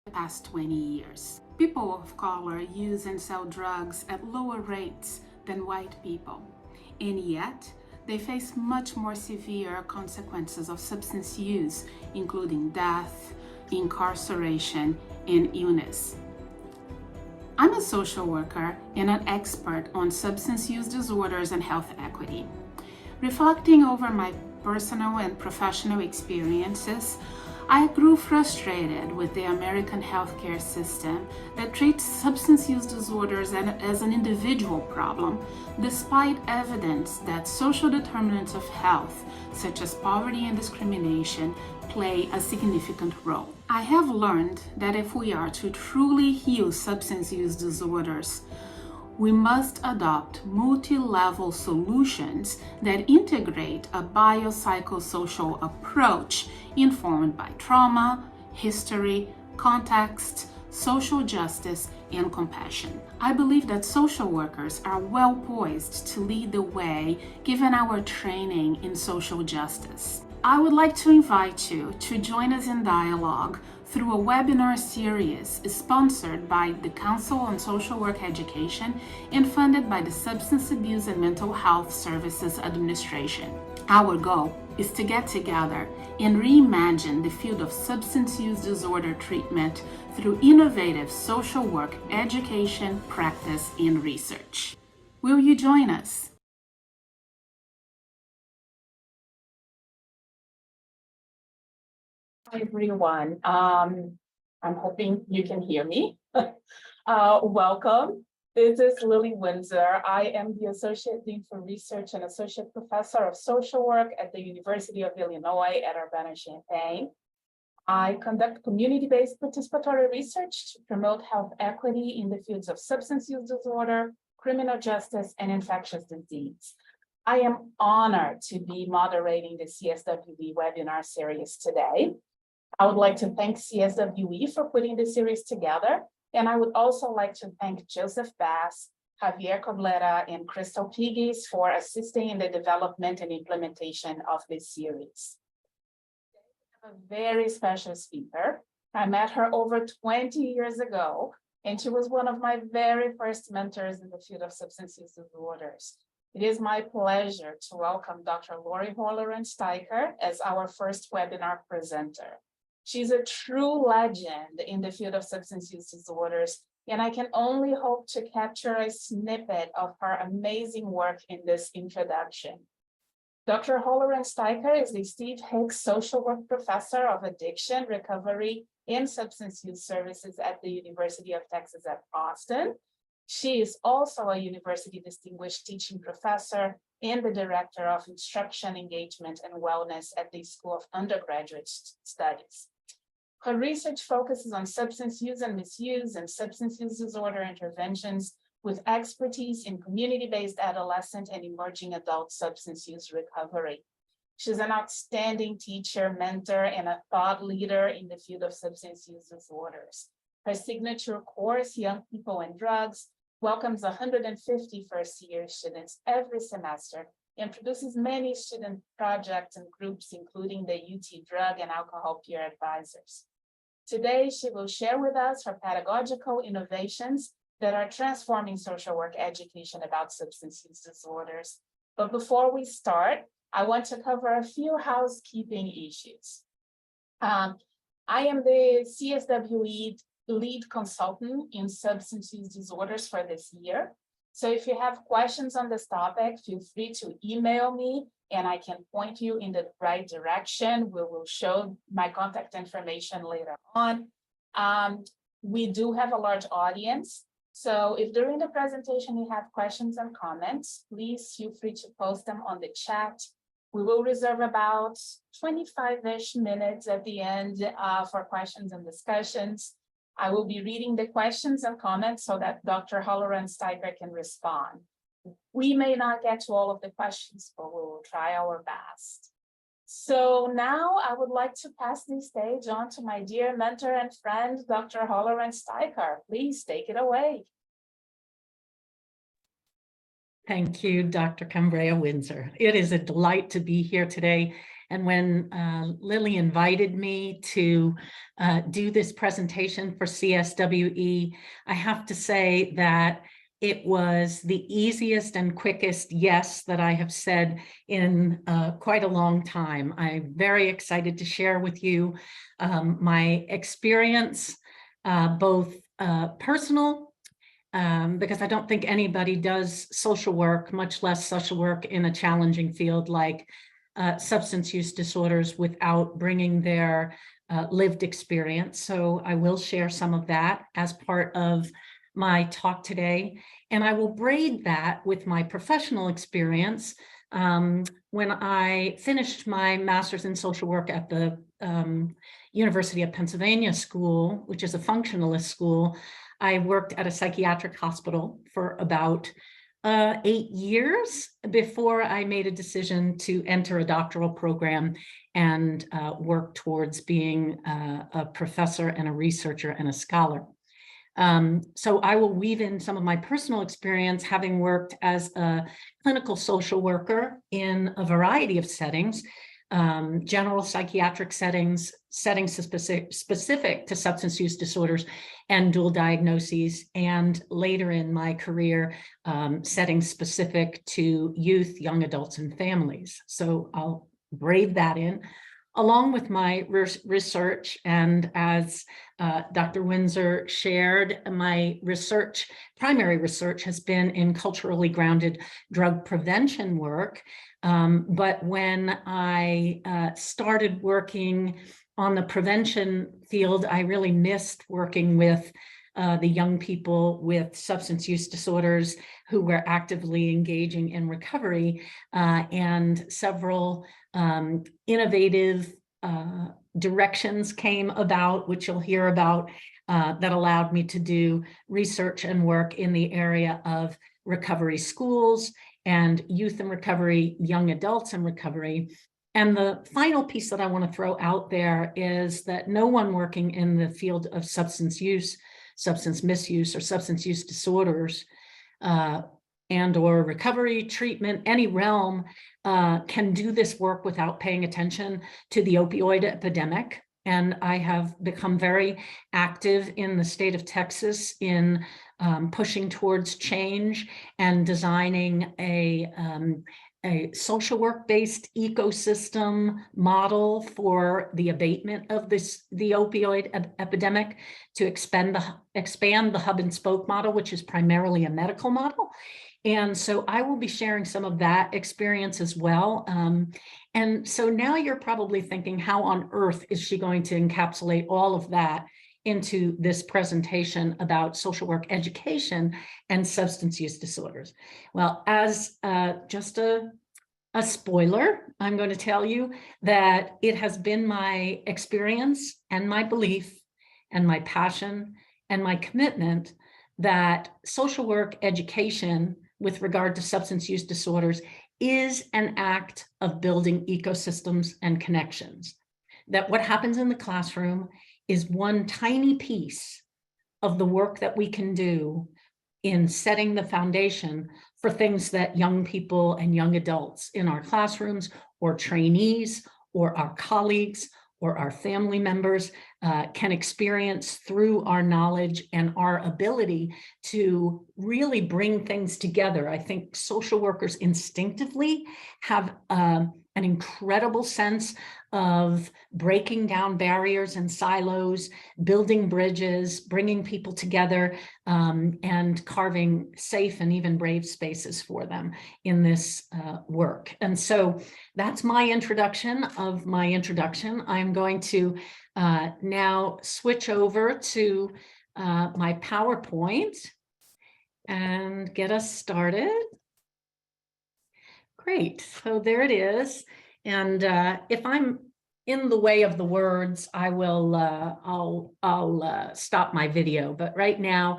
the past 20 years. People of color use and sell drugs at lower rates than white people, and yet they face much more severe consequences of substance use, including death, incarceration, and illness. I'm a social worker and an expert on substance use disorders and health equity. Reflecting over my personal and professional experiences, I grew frustrated with the American healthcare system that treats substance use disorders as an individual problem, despite evidence that social determinants of health, such as poverty and discrimination, play a significant role. I have learned that if we are to truly heal substance use disorders, we must adopt multi-level solutions that integrate a biopsychosocial approach informed by trauma, history, context, social justice, and compassion. I believe that social workers are well poised to lead the way given our training in social justice. I would like to invite you to join us in dialogue through a webinar series sponsored by the Council on Social Work Education and funded by the Substance Abuse and Mental Health Services Administration. Our goal is to get together and reimagine the field of substance use disorder treatment through innovative social work education, practice, and research. Will you join us? Hi, everyone. I'm hoping you can hear me. Welcome. This is Lily Windsor. I am the Associate Dean for Research and Associate Professor of Social Work at the University of Illinois at Urbana-Champaign. I conduct community-based participatory research to promote health equity in the fields of substance use disorder, criminal justice, and infectious disease. I am honored to be moderating the CSWE webinar series today. I would like to thank CSWE for putting the series together, and I would also like to thank Joseph Bass, Javier Coblera, and Crystal Piggies for assisting in the development and implementation of this series. A very special speaker. I met her over 20 years ago, and she was one of my very first mentors in the field of substance use disorders. It is my pleasure to welcome Dr. Holleran Steiker as our first webinar presenter. She's a true legend in the field of substance use disorders, and I can only hope to capture a snippet of her amazing work in this introduction. Dr. Holleran Steiker is the Steve Hicks Social Work Professor of Addiction, Recovery, and Substance Use Services at the University of Texas at Austin. She is also a University Distinguished Teaching Professor and the Director of Instruction, Engagement, and Wellness at the School of Undergraduate Studies. Her research focuses on substance use and misuse and substance use disorder interventions with expertise in community-based adolescent and emerging adult substance use recovery. She's an outstanding teacher, mentor, and a thought leader in the field of substance use disorders. Her signature course, Young People and Drugs, welcomes 150 first-year students every semester and produces many student projects and groups, including the UT Drug and Alcohol Peer Advisors. Today, she will share with us her pedagogical innovations that are transforming social work education about substance use disorders. But before we start, I want to cover a few housekeeping issues. I am the CSWE lead consultant in substance use disorders for this year. So if you have questions on this topic, feel free to email me and I can point you in the right direction. We will show my contact information later on. We do have a large audience. So if during the presentation you have questions and comments, please feel free to post them on the chat. We will reserve about 25-ish minutes at the end for questions and discussions. I will be reading the questions and comments so that Dr. Holleran Steiker can respond. We may not get to all of the questions, but we will try our best. So now I would like to pass the stage on to my dear mentor and friend, Dr. Holleran Steiker. Please take it away. Thank you, Dr. Cambria Windsor. It is a delight to be here today And when Lily invited me to do this presentation for CSWE, I have to say that it was the easiest and quickest yes that I have said in quite a long time. I'm very excited to share with you my experience, both personal, because I don't think anybody does social work, much less social work in a challenging field like substance use disorders, without bringing their lived experience. So I will share some of that as part of my talk today. And I will braid that with my professional experience. When I finished my master's in social work at the University of Pennsylvania School, which is a functionalist school, I worked at a psychiatric hospital for about 8 years before I made a decision to enter a doctoral program and work towards being a professor and a researcher and a scholar. So I will weave in some of my personal experience, having worked as a clinical social worker in a variety of settings, general psychiatric settings, settings specific to substance use disorders and dual diagnoses, and later in my career, settings specific to youth, young adults, and families. So I'll braid that in, along with my research. And as Dr. Windsor shared, my primary research has been in culturally grounded drug prevention work. But when I started working on the prevention field, I really missed working with the young people with substance use disorders who were actively engaging in recovery, and several innovative directions came about, which you'll hear about, that allowed me to do research and work in the area of recovery schools and youth in recovery, young adults in recovery. And the final piece that I want to throw out there is that no one working in the field of substance use, substance misuse, or substance use disorders, and or recovery, treatment, any realm, can do this work without paying attention to the opioid epidemic. And I have become very active in the state of Texas in pushing towards change and designing a social work-based ecosystem model for the abatement of the opioid epidemic, to expand the hub and spoke model, which is primarily a medical model. And so I will be sharing some of that experience as well. And so now you're probably thinking, how on earth is she going to encapsulate all of that into this presentation about social work education and substance use disorders? Well, as just a spoiler, I'm going to tell you that it has been my experience and my belief and my passion and my commitment that social work education with regard to substance use disorders is an act of building ecosystems and connections. That what happens in the classroom is one tiny piece of the work that we can do in setting the foundation for things that young people and young adults in our classrooms, or trainees, or our colleagues, or our family members can experience through our knowledge and our ability to really bring things together. I think social workers instinctively have an incredible sense of breaking down barriers and silos, building bridges, bringing people together, and carving safe and even brave spaces for them in this work. And so that's my introduction of my introduction. I'm going to now switch over to my PowerPoint and get us started. Great, so there it is. And if I'm in the way of the words, I will, I'll stop my video. But right now,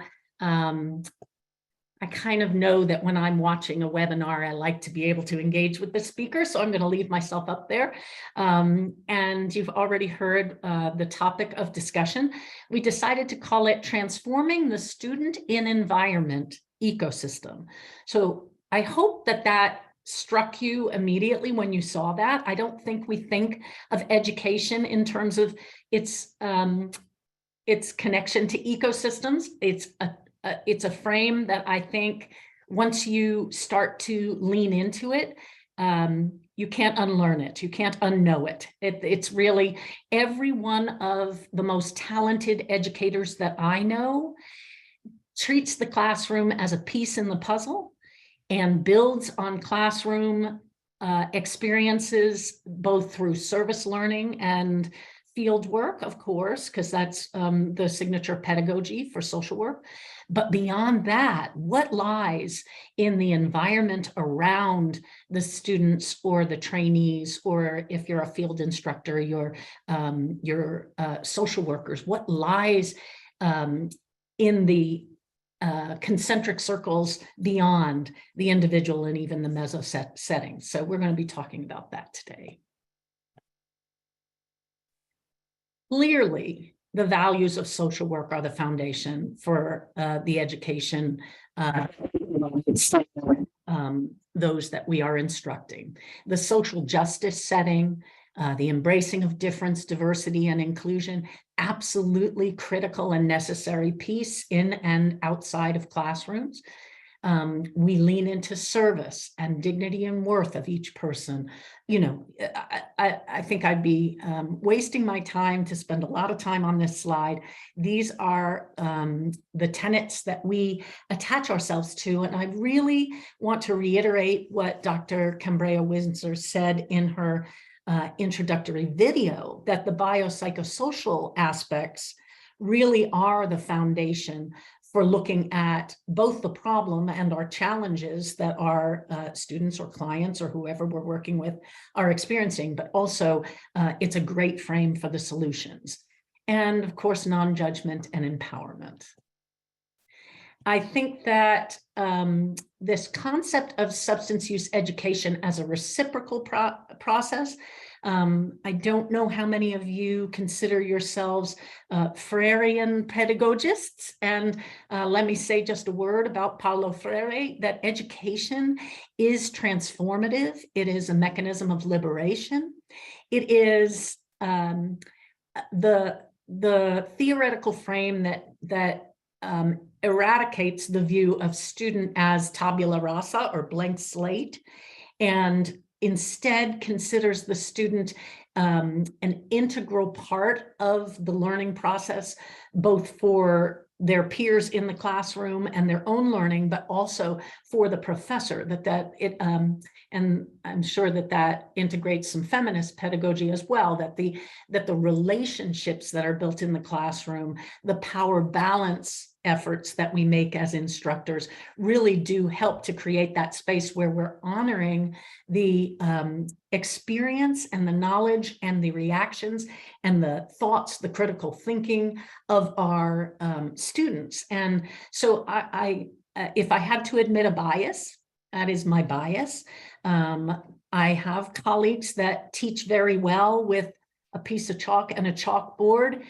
I kind of know that when I'm watching a webinar, I like to be able to engage with the speaker. So I'm going to leave myself up there. And you've already heard the topic of discussion. We decided to call it Transforming the Student in Environment Ecosystem. So I hope that that struck you immediately when you saw that? I don't think we think of education in terms of its connection to ecosystems. It's a frame that I think once you start to lean into it, you can't unlearn it. You can't unknow it. It's really every one of the most talented educators that I know treats the classroom as a piece in the puzzle and builds on classroom experiences, both through service learning and field work, of course, because that's the signature pedagogy for social work. But beyond that, what lies in the environment around the students or the trainees, or if you're a field instructor, your social workers, what lies in the concentric circles beyond the individual and even the meso settings. So we're going to be talking about that today. Clearly, the values of social work are the foundation for the education those that we are instructing. The social justice setting, the embracing of difference, diversity, and inclusion, absolutely critical and necessary piece in and outside of classrooms. We lean into service and dignity and worth of each person. You know, I think I'd be wasting my time to spend a lot of time on this slide. These are the tenets that we attach ourselves to. And I really want to reiterate what Dr. Cambria Windsor said in her introductory video, that the biopsychosocial aspects really are the foundation for looking at both the problem and our challenges that our students or clients or whoever we're working with are experiencing, but also it's a great frame for the solutions. And of course, non-judgment and empowerment. I think that this concept of substance use education as a reciprocal process, I don't know how many of you consider yourselves Freirean pedagogists. And let me say just a word about Paulo Freire, that education is transformative. It is a mechanism of liberation. It is the theoretical frame that eradicates the view of student as tabula rasa or blank slate, and instead considers the student an integral part of the learning process, both for their peers in the classroom and their own learning, but also for the professor, and I'm sure that integrates some feminist pedagogy as well, that the relationships that are built in the classroom, the power balance efforts that we make as instructors really do help to create that space where we're honoring the experience and the knowledge and the reactions and the thoughts, the critical thinking of our students. And so if I had to admit a bias, that is my bias. I have colleagues that teach very well with a piece of chalk and a chalkboard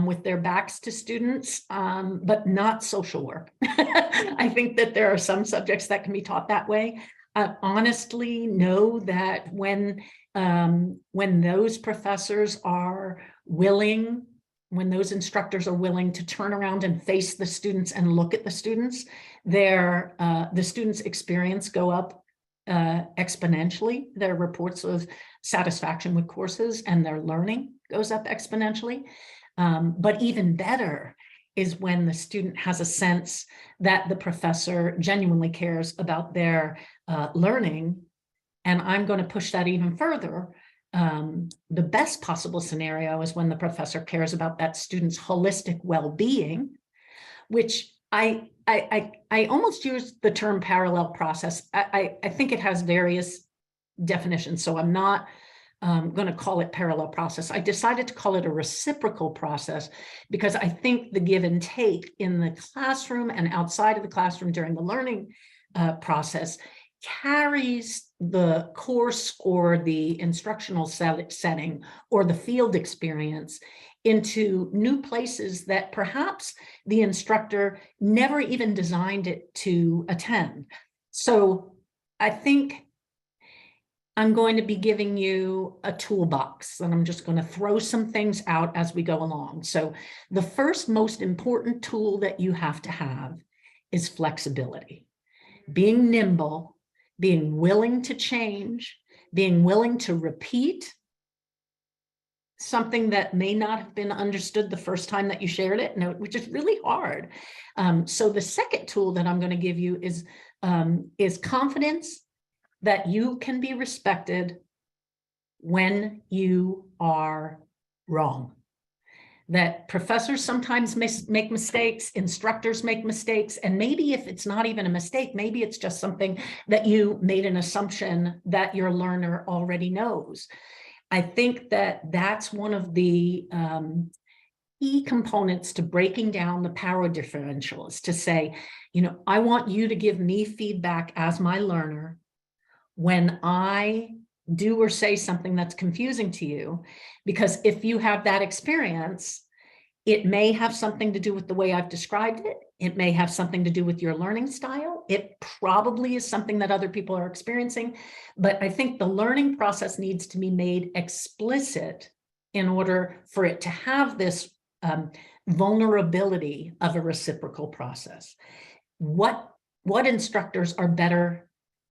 with their backs to students, but not social work. I think that there are some subjects that can be taught that way. I honestly know that when those professors are willing, when those instructors are willing to turn around and face the students and look at the students, the students' experience go up exponentially. Their reports of satisfaction with courses and their learning goes up exponentially. But even better is when the student has a sense that the professor genuinely cares about their learning. And I'm going to push that even further. The best possible scenario is when the professor cares about that student's holistic well-being, which I almost use the term parallel process. I think it has various definitions, so I'm not going to call it parallel process. I decided to call it a reciprocal process because I think the give and take in the classroom and outside of the classroom during the learning process carries the course or the instructional setting or the field experience into new places that perhaps the instructor never even designed it to attend. So I think I'm going to be giving you a toolbox, and I'm just going to throw some things out as we go along. So the first most important tool that you have to have is flexibility, being nimble, being willing to change, being willing to repeat something that may not have been understood the first time that you shared it, which is really hard. So the second tool that I'm going to give you is confidence that you can be respected when you are wrong. That professors sometimes make mistakes, instructors make mistakes, and maybe if it's not even a mistake, maybe it's just something that you made an assumption that your learner already knows. I think that that's one of the key components to breaking down the power differential, is to say, I want you to give me feedback as my learner when I do or say something that's confusing to you, because if you have that experience, it may have something to do with the way I've described it. It may have something to do with your learning style. It probably is something that other people are experiencing, but I think the learning process needs to be made explicit in order for it to have this vulnerability of a reciprocal process. What instructors are better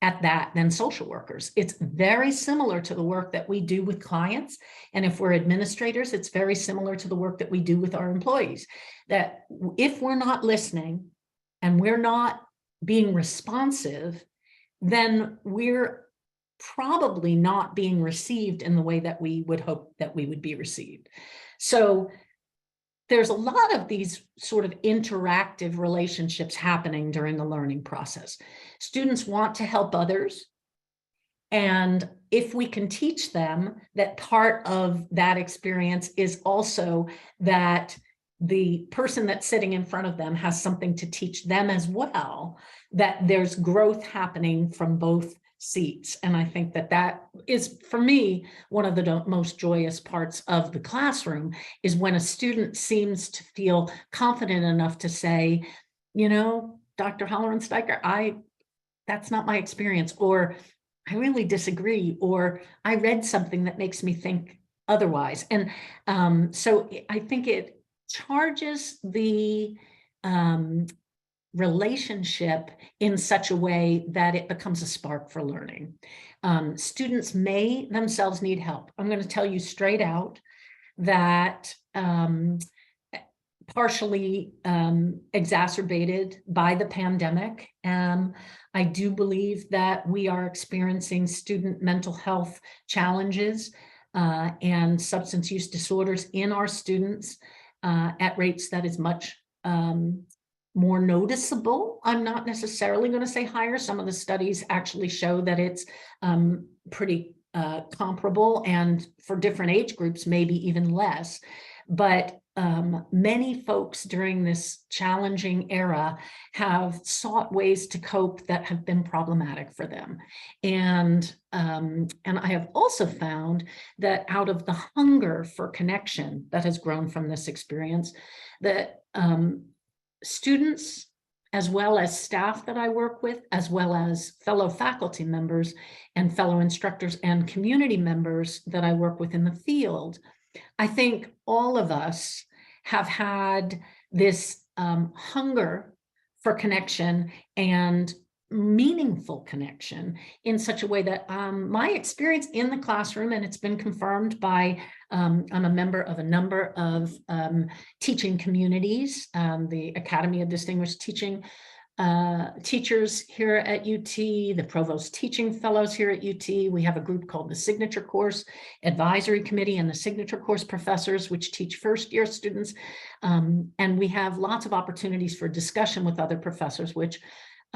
at that than social workers? It's very similar to the work that we do with clients. And if we're administrators, it's very similar to the work that we do with our employees. That if we're not listening and we're not being responsive, then we're probably not being received in the way that we would hope that we would be received. So there's a lot of these sort of interactive relationships happening during the learning process. Students want to help others. And if we can teach them that part of that experience is also that the person that's sitting in front of them has something to teach them as well, that there's growth happening from both seats. And I think that that is, for me, one of the most joyous parts of the classroom, is when a student seems to feel confident enough to say, Dr. Holleran, Steiker, that's not my experience, or I really disagree, or I read something that makes me think otherwise. And so I think it charges the relationship in such a way that it becomes a spark for learning. Students may themselves need help. I'm going to tell you straight out that partially exacerbated by the pandemic, I do believe that we are experiencing student mental health challenges and substance use disorders in our students at rates that is much more noticeable. I'm not necessarily going to say higher. Some of the studies actually show that it's pretty comparable, and for different age groups, maybe even less. But many folks during this challenging era have sought ways to cope that have been problematic for them. And I have also found that out of the hunger for connection that has grown from this experience, that students, as well as staff that I work with, as well as fellow faculty members and fellow instructors and community members that I work with in the field, I think all of us have had this hunger for connection and meaningful connection in such a way that my experience in the classroom, and it's been confirmed by, I'm a member of a number of teaching communities, the Academy of Distinguished Teachers here at UT, the Provost Teaching Fellows here at UT. We have a group called the Signature Course Advisory Committee and the Signature Course Professors, which teach first-year students. And we have lots of opportunities for discussion with other professors, which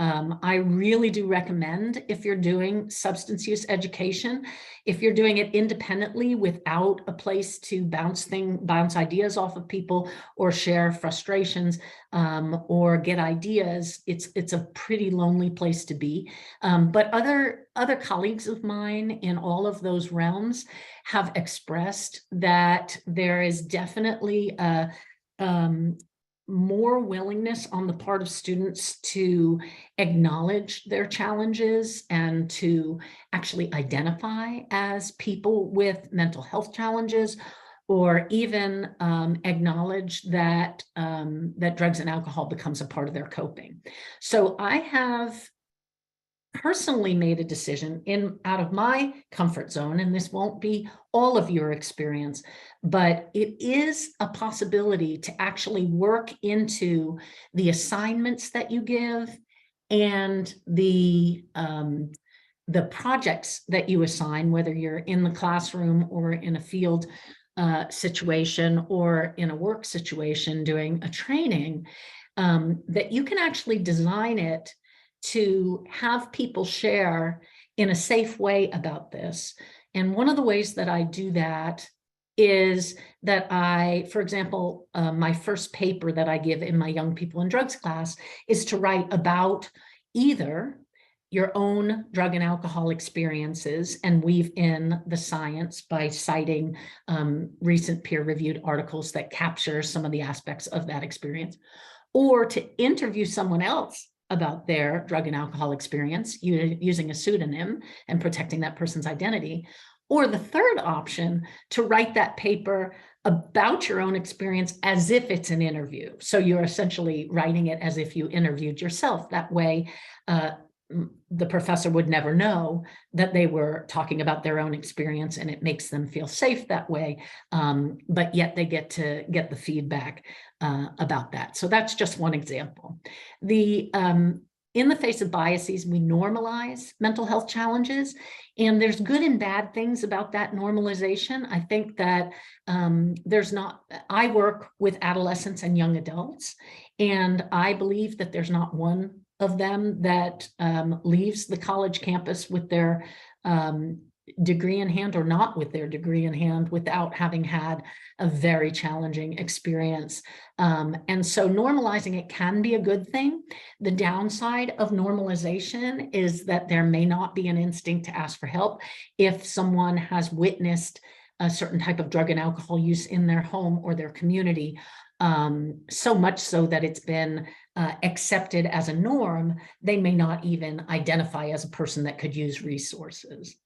I really do recommend if you're doing substance use education. If you're doing it independently without a place to bounce ideas off of people or share frustrations or get ideas, it's a pretty lonely place to be. But other colleagues of mine in all of those realms have expressed that there is definitely a more willingness on the part of students to acknowledge their challenges and to actually identify as people with mental health challenges, or even acknowledge that, that drugs and alcohol becomes a part of their coping. So I have personally made a decision out of my comfort zone, and this won't be all of your experience, but it is a possibility to actually work into the assignments that you give and the projects that you assign, whether you're in the classroom or in a field situation or in a work situation doing a training, that you can actually design it to have people share in a safe way about this. And one of the ways that I do that is that for example, my first paper that I give in my Young People and Drugs class is to write about either your own drug and alcohol experiences and weave in the science by citing recent peer-reviewed articles that capture some of the aspects of that experience, or to interview someone else about their drug and alcohol experience using a pseudonym and protecting that person's identity. Or the third option, to write that paper about your own experience as if it's an interview. So you're essentially writing it as if you interviewed yourself. That way, the professor would never know that they were talking about their own experience, and it makes them feel safe that way. But yet they get to get the feedback about that. So that's just one example. In the face of biases, we normalize mental health challenges, and there's good and bad things about that normalization. I think that I work with adolescents and young adults, and I believe that there's not one of them that leaves the college campus with their degree in hand or not with their degree in hand without having had a very challenging experience. And so normalizing it can be a good thing. The downside of normalization is that there may not be an instinct to ask for help if someone has witnessed a certain type of drug and alcohol use in their home or their community, so much so that it's been accepted as a norm, they may not even identify as a person that could use resources.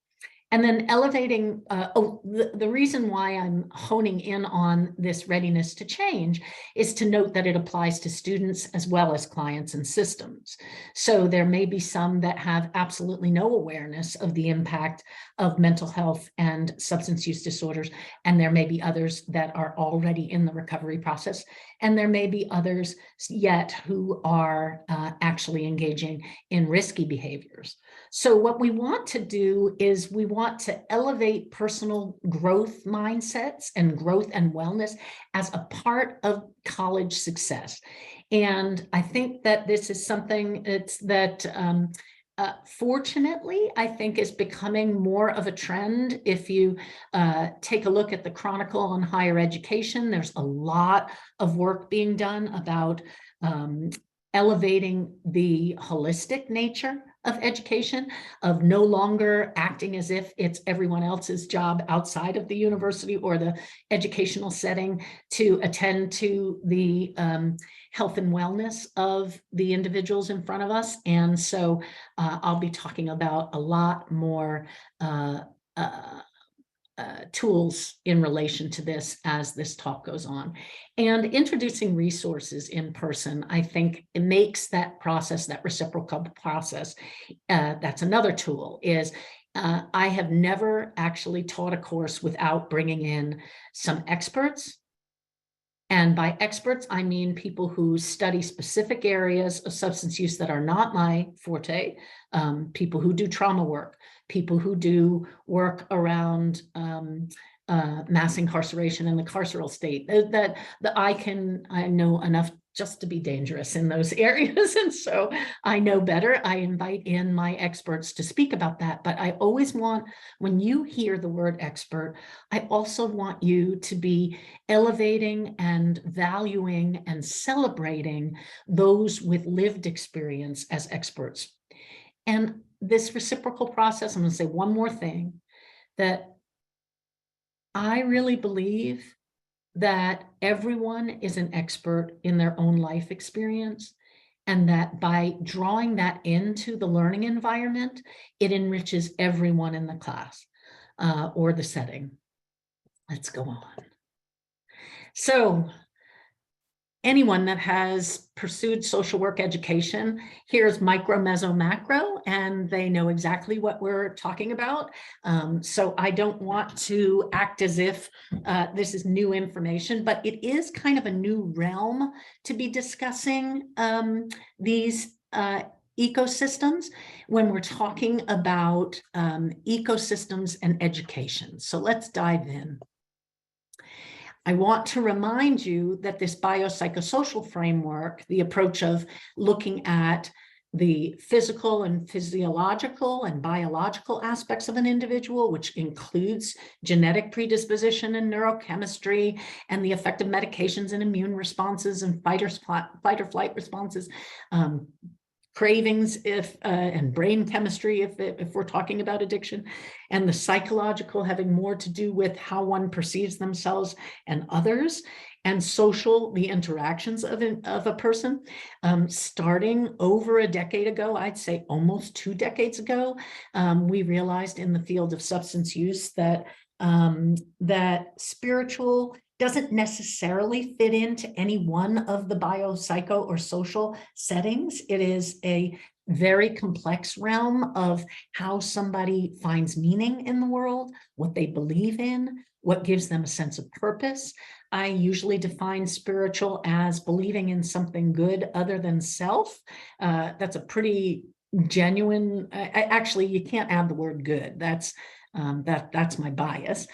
And then elevating, the reason why I'm honing in on this readiness to change is to note that it applies to students as well as clients and systems. So there may be some that have absolutely no awareness of the impact of mental health and substance use disorders, and there may be others that are already in the recovery process, and there may be others yet who are actually engaging in risky behaviors. So what we want to do is we want to elevate personal growth mindsets and growth and wellness as a part of college success. And I think that this is something that fortunately, I think is becoming more of a trend. If you take a look at the Chronicle on higher education, there's a lot of work being done about elevating the holistic nature of education, of no longer acting as if it's everyone else's job outside of the university or the educational setting to attend to the health and wellness of the individuals in front of us. And so I'll be talking about a lot more tools in relation to this as this talk goes on. And introducing resources in person, I think it makes that process, that reciprocal process, that's another tool, is I have never actually taught a course without bringing in some experts. And by experts, I mean people who study specific areas of substance use that are not my forte, people who do trauma work, people who do work around mass incarceration and the carceral state, that I know enough just to be dangerous in those areas. And so I know better. I invite in my experts to speak about that. But I always want, when you hear the word expert, I also want you to be elevating and valuing and celebrating those with lived experience as experts. And this reciprocal process, I'm going to say one more thing, that I really believe that everyone is an expert in their own life experience, and that by drawing that into the learning environment, it enriches everyone in the class or the setting. Let's go on. So anyone that has pursued social work education, here's micro, meso, macro, and they know exactly what we're talking about. So I don't want to act as if this is new information, but it is kind of a new realm to be discussing these ecosystems when we're talking about ecosystems and education. So let's dive in. I want to remind you that this biopsychosocial framework, the approach of looking at the physical and physiological and biological aspects of an individual, which includes genetic predisposition and neurochemistry and the effect of medications and immune responses and fight or flight responses, cravings and brain chemistry if we're talking about addiction, and the psychological having more to do with how one perceives themselves and others, and social, the interactions of a person. Starting over a decade ago, I'd say almost 2 decades ago, we realized in the field of substance use that that spiritual doesn't necessarily fit into any one of the biopsycho or social settings. It is a very complex realm of how somebody finds meaning in the world, what they believe in, what gives them a sense of purpose. I usually define spiritual as believing in something good other than self. That's a pretty genuine, actually, you can't add the word good. That's my bias.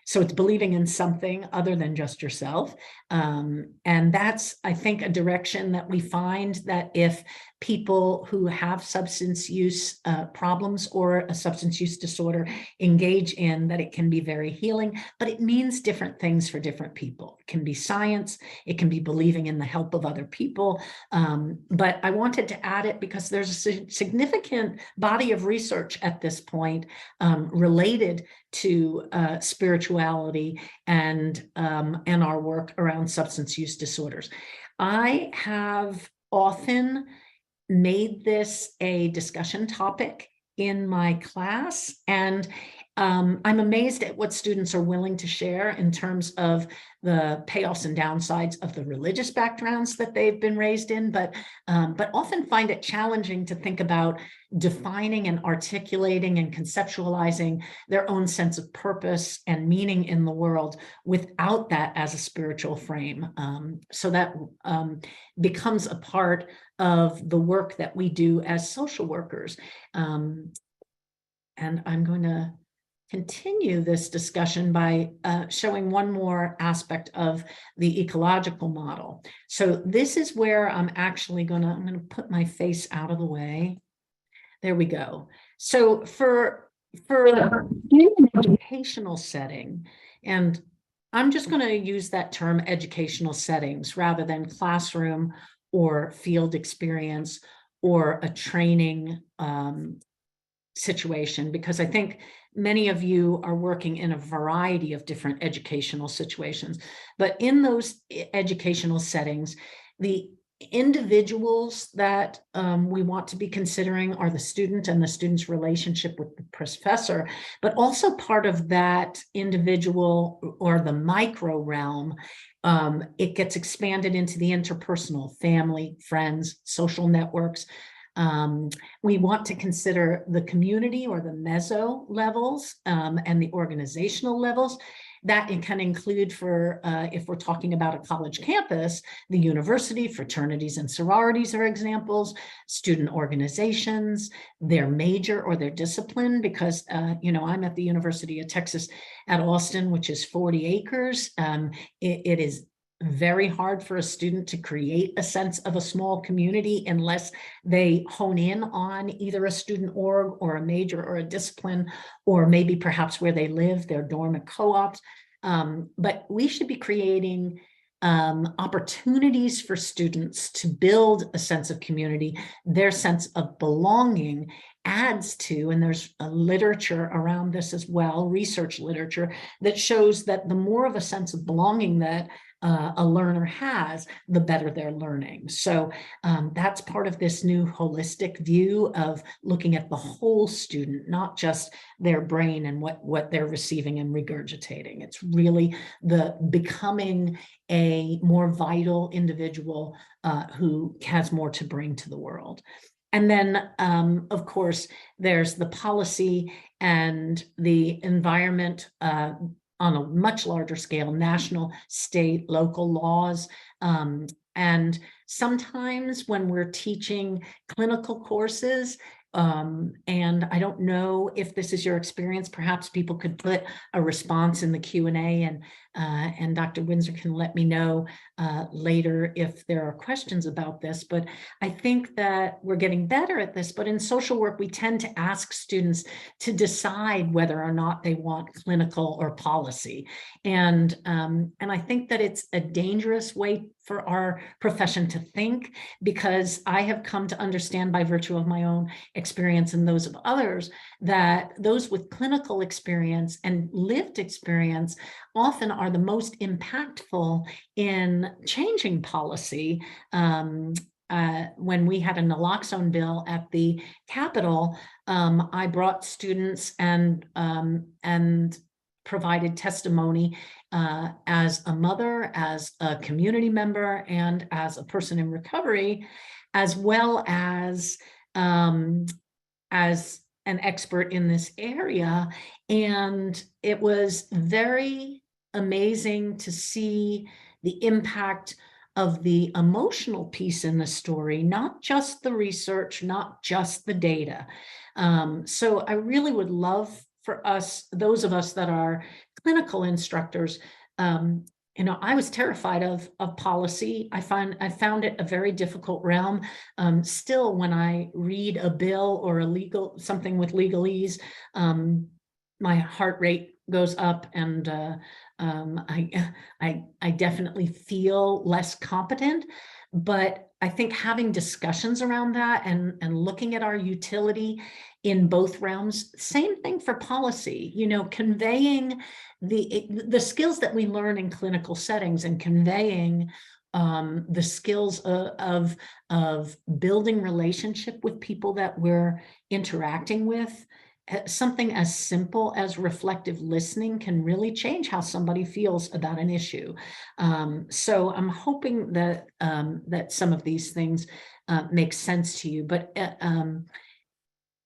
So it's believing in something other than just yourself. And that's, I think, a direction that we find that if people who have substance use problems or a substance use disorder engage in, that it can be very healing, but it means different things for different people. It can be science, it can be believing in the help of other people. But I wanted to add it because there's a significant body of research at this point related to spirituality and our work around substance use disorders. I have often made this a discussion topic in my class, and I'm amazed at what students are willing to share in terms of the payoffs and downsides of the religious backgrounds that they've been raised in, but often find it challenging to think about defining and articulating and conceptualizing their own sense of purpose and meaning in the world without that as a spiritual frame. So that becomes a part of the work that we do as social workers. And I'm going to continue this discussion by showing one more aspect of the ecological model. So this is where I'm actually I'm going to put my face out of the way. There we go. So for an educational setting, and I'm just going to use that term educational settings rather than classroom or field experience or a training situation, because I think many of you are working in a variety of different educational situations. But in those educational settings, the individuals that we want to be considering are the student and the student's relationship with the professor, but also part of that individual or the micro realm, it gets expanded into the interpersonal, family, friends, social networks. We want to consider the community or the meso levels and the organizational levels. That it can include for, if we're talking about a college campus, the university, fraternities and sororities are examples, student organizations, their major or their discipline, because, I'm at the University of Texas at Austin, which is 40 acres. It is very hard for a student to create a sense of a small community unless they hone in on either a student org or a major or a discipline, or maybe perhaps where they live, their dorm and co-ops. But we should be creating opportunities for students to build a sense of community, their sense of belonging adds to, and there's a literature around this as well, research literature, that shows that the more of a sense of belonging that a learner has, the better they're learning. So that's part of this new holistic view of looking at the whole student, not just their brain and what they're receiving and regurgitating. It's really the becoming a more vital individual who has more to bring to the world. And then, of course, there's the policy and the environment on a much larger scale, national, state, local laws. And sometimes when we're teaching clinical courses, and I don't know if this is your experience, perhaps people could put a response in the Q&A, and Dr. Windsor can let me know later if there are questions about this. But I think that we're getting better at this, but in social work, we tend to ask students to decide whether or not they want clinical or policy. And I think that it's a dangerous way for our profession to think, because I have come to understand by virtue of my own experience and those of others that those with clinical experience and lived experience often are the most impactful in changing policy. When we had a naloxone bill at the Capitol, I brought students and provided testimony as a mother, as a community member, and as a person in recovery, as well as an expert in this area. And it was very amazing to see the impact of the emotional piece in the story, not just the research, not just the data. So I really would love for us, those of us that are clinical instructors, I was terrified of policy. I found it a very difficult realm. Still, when I read a bill or something with legalese, my heart rate goes up, and I definitely feel less competent. But I think having discussions around that and looking at our utility in both realms, same thing for policy, conveying the skills that we learn in clinical settings and conveying the skills of building relationship with people that we're interacting with. Something as simple as reflective listening can really change how somebody feels about an issue. So I'm hoping that that some of these things make sense to you. But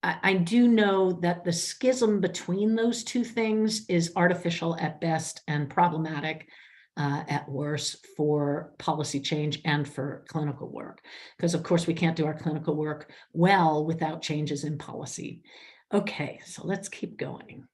I do know that the schism between those two things is artificial at best and problematic at worst for policy change and for clinical work. Because of course we can't do our clinical work well without changes in policy. Okay, so let's keep going.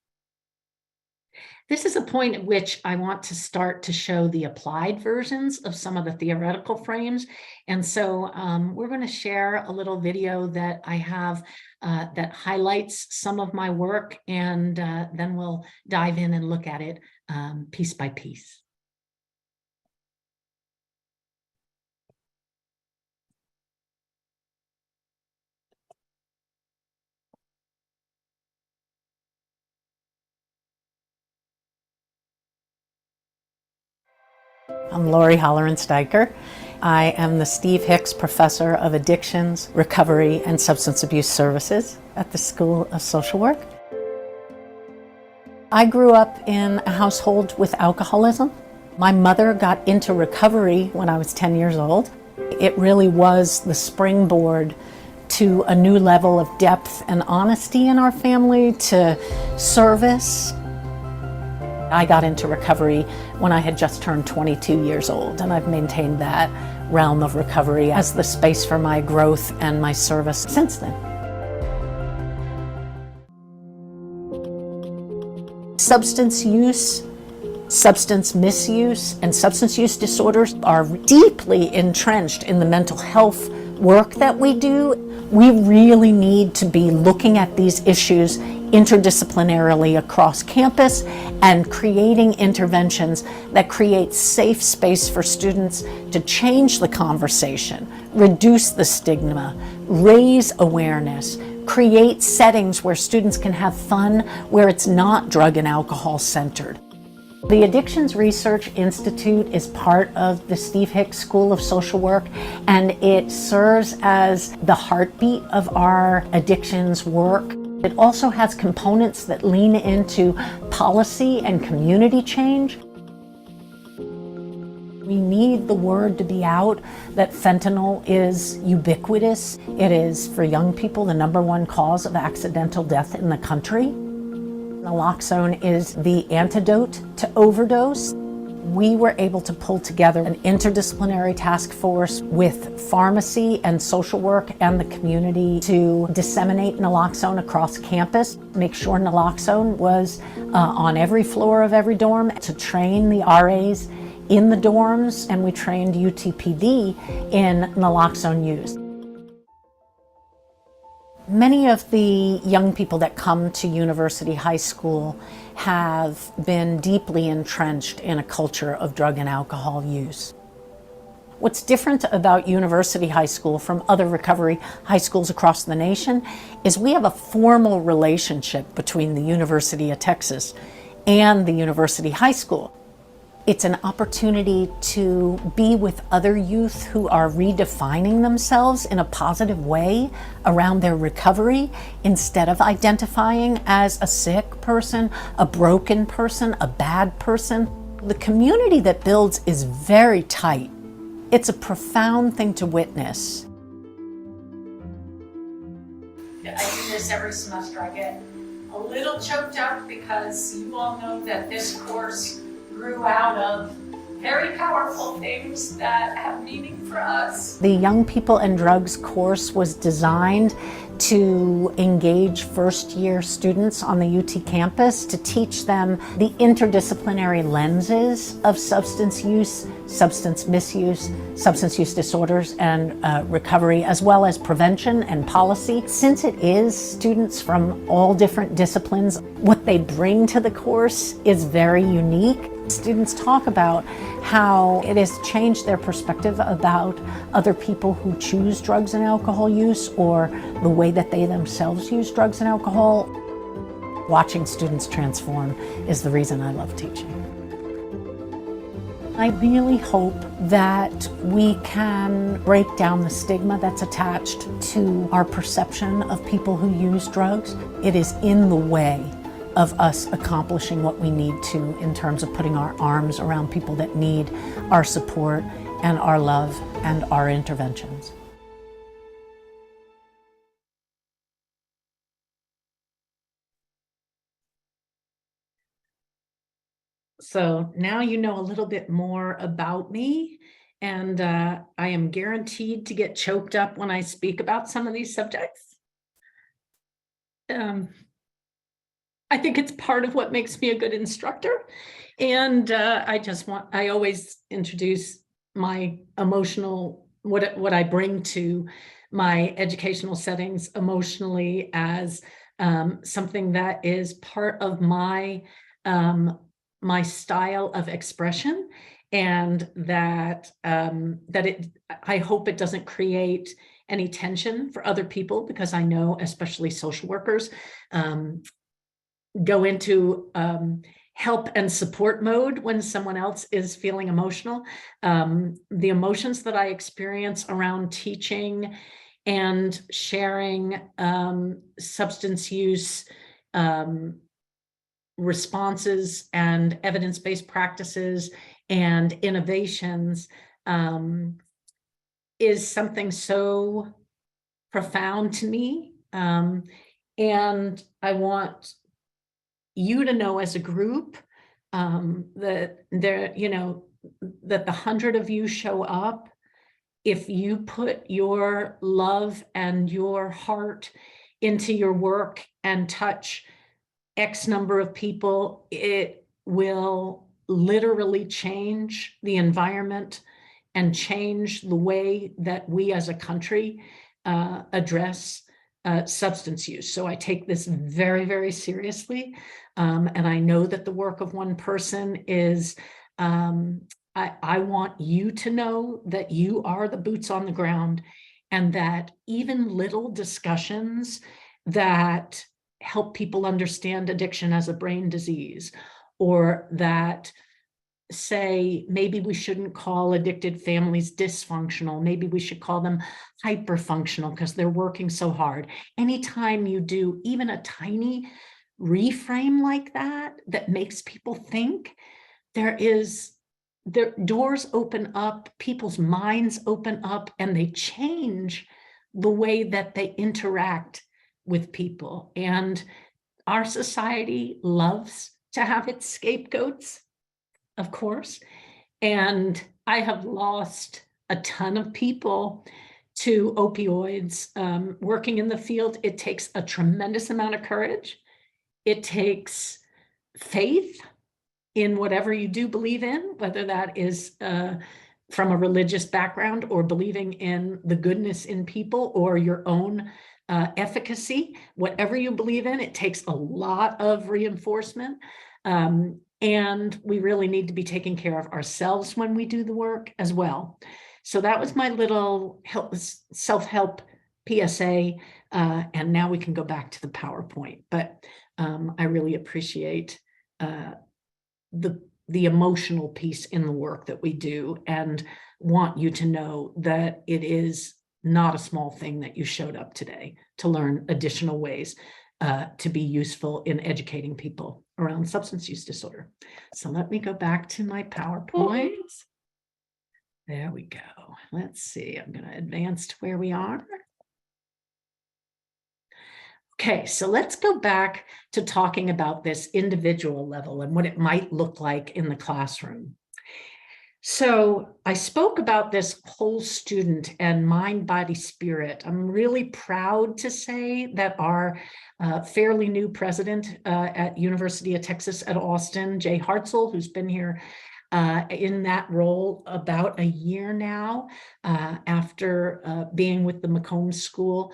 This is a point at which I want to start to show the applied versions of some of the theoretical frames. And so we're going to share a little video that I have that highlights some of my work, and then we'll dive in and look at it piece by piece. I'm Lori Holleran Steiker. I am the Steve Hicks Professor of Addictions, Recovery, and Substance Abuse Services at the School of Social Work. I grew up in a household with alcoholism. My mother got into recovery when I was 10 years old. It really was the springboard to a new level of depth and honesty in our family, to service. I got into recovery when I had just turned 22 years old, and I've maintained that realm of recovery as the space for my growth and my service since then. Substance use, substance misuse, and substance use disorders are deeply entrenched in the mental health work that we do. We really need to be looking at these issues interdisciplinarily across campus and creating interventions that create safe space for students to change the conversation, reduce the stigma, raise awareness, create settings where students can have fun, where it's not drug and alcohol centered. The Addictions Research Institute is part of the Steve Hicks School of Social Work, and it serves as the heartbeat of our addictions work. It also has components that lean into policy and community change. We need the word to be out that fentanyl is ubiquitous. It is, for young people, the #1 cause of accidental death in the country. Naloxone is the antidote to overdose. We were able to pull together an interdisciplinary task force with pharmacy and social work and the community to disseminate naloxone across campus, make sure naloxone was on every floor of every dorm, to train the RAs in the dorms, and we trained UTPD in naloxone use. Many of the young people that come to University High School have been deeply entrenched in a culture of drug and alcohol use. What's different about University High School from other recovery high schools across the nation is we have a formal relationship between the University of Texas and the University High School. It's an opportunity to be with other youth who are redefining themselves in a positive way around their recovery, instead of identifying as a sick person, a broken person, a bad person. The community that builds is very tight. It's a profound thing to witness. I do this every semester. I get a little choked up because you all know that this course grew out of very powerful things that have meaning for us. The Young People and Drugs course was designed to engage first-year students on the UT campus, to teach them the interdisciplinary lenses of substance use, substance misuse, substance use disorders, and recovery, as well as prevention and policy. Since it is students from all different disciplines, what they bring to the course is very unique. Students talk about how it has changed their perspective about other people who choose drugs and alcohol use, or the way that they themselves use drugs and alcohol. Watching students transform is the reason I love teaching. I really hope that we can break down the stigma that's attached to our perception of people who use drugs. It is in the way of us accomplishing what we need to in terms of putting our arms around people that need our support and our love and our interventions. So now you know a little bit more about me, and I am guaranteed to get choked up when I speak about some of these subjects. I think it's part of what makes me a good instructor. And I always introduce my emotional, what I bring to my educational settings emotionally as something that is part of my my style of expression, and that I hope it doesn't create any tension for other people, because I know especially social workers go into help and support mode when someone else is feeling emotional. The emotions that I experience around teaching and sharing substance use responses and evidence-based practices and innovations is something so profound to me. And I want you to know as a group that that the 100 of you show up. If you put your love and your heart into your work and touch X number of people, it will literally change the environment and change the way that we as a country address substance use. So I take this very, very seriously. And I know that the work of one person is, I want you to know that you are the boots on the ground, and that even little discussions that help people understand addiction as a brain disease, or that say maybe we shouldn't call addicted families dysfunctional, maybe we should call them hyperfunctional because they're working so hard. Anytime you do even a tiny reframe like that, that makes people think, their doors open up, people's minds open up, and they change the way that they interact with people. And our society loves to have its scapegoats, of course. And I have lost a ton of people to opioids. Working in the field, it takes a tremendous amount of courage. It takes faith in whatever you do believe in, whether that is from a religious background or believing in the goodness in people or your own efficacy. Whatever you believe in, it takes a lot of reinforcement. And we really need to be taking care of ourselves when we do the work as well. So that was my little self-help PSA. And now we can go back to the PowerPoint. But I really appreciate the emotional piece in the work that we do, and want you to know that it is not a small thing that you showed up today to learn additional ways to be useful in educating people around substance use disorder. So let me go back to my PowerPoint. There we go. Let's see, I'm going to advance to where we are. Okay, so let's go back to talking about this individual level and what it might look like in the classroom. So I spoke about this whole student and mind, body, spirit. I'm really proud to say that our fairly new president at University of Texas at Austin, Jay Hartzell, who's been here in that role about a year now after being with the Macomb School,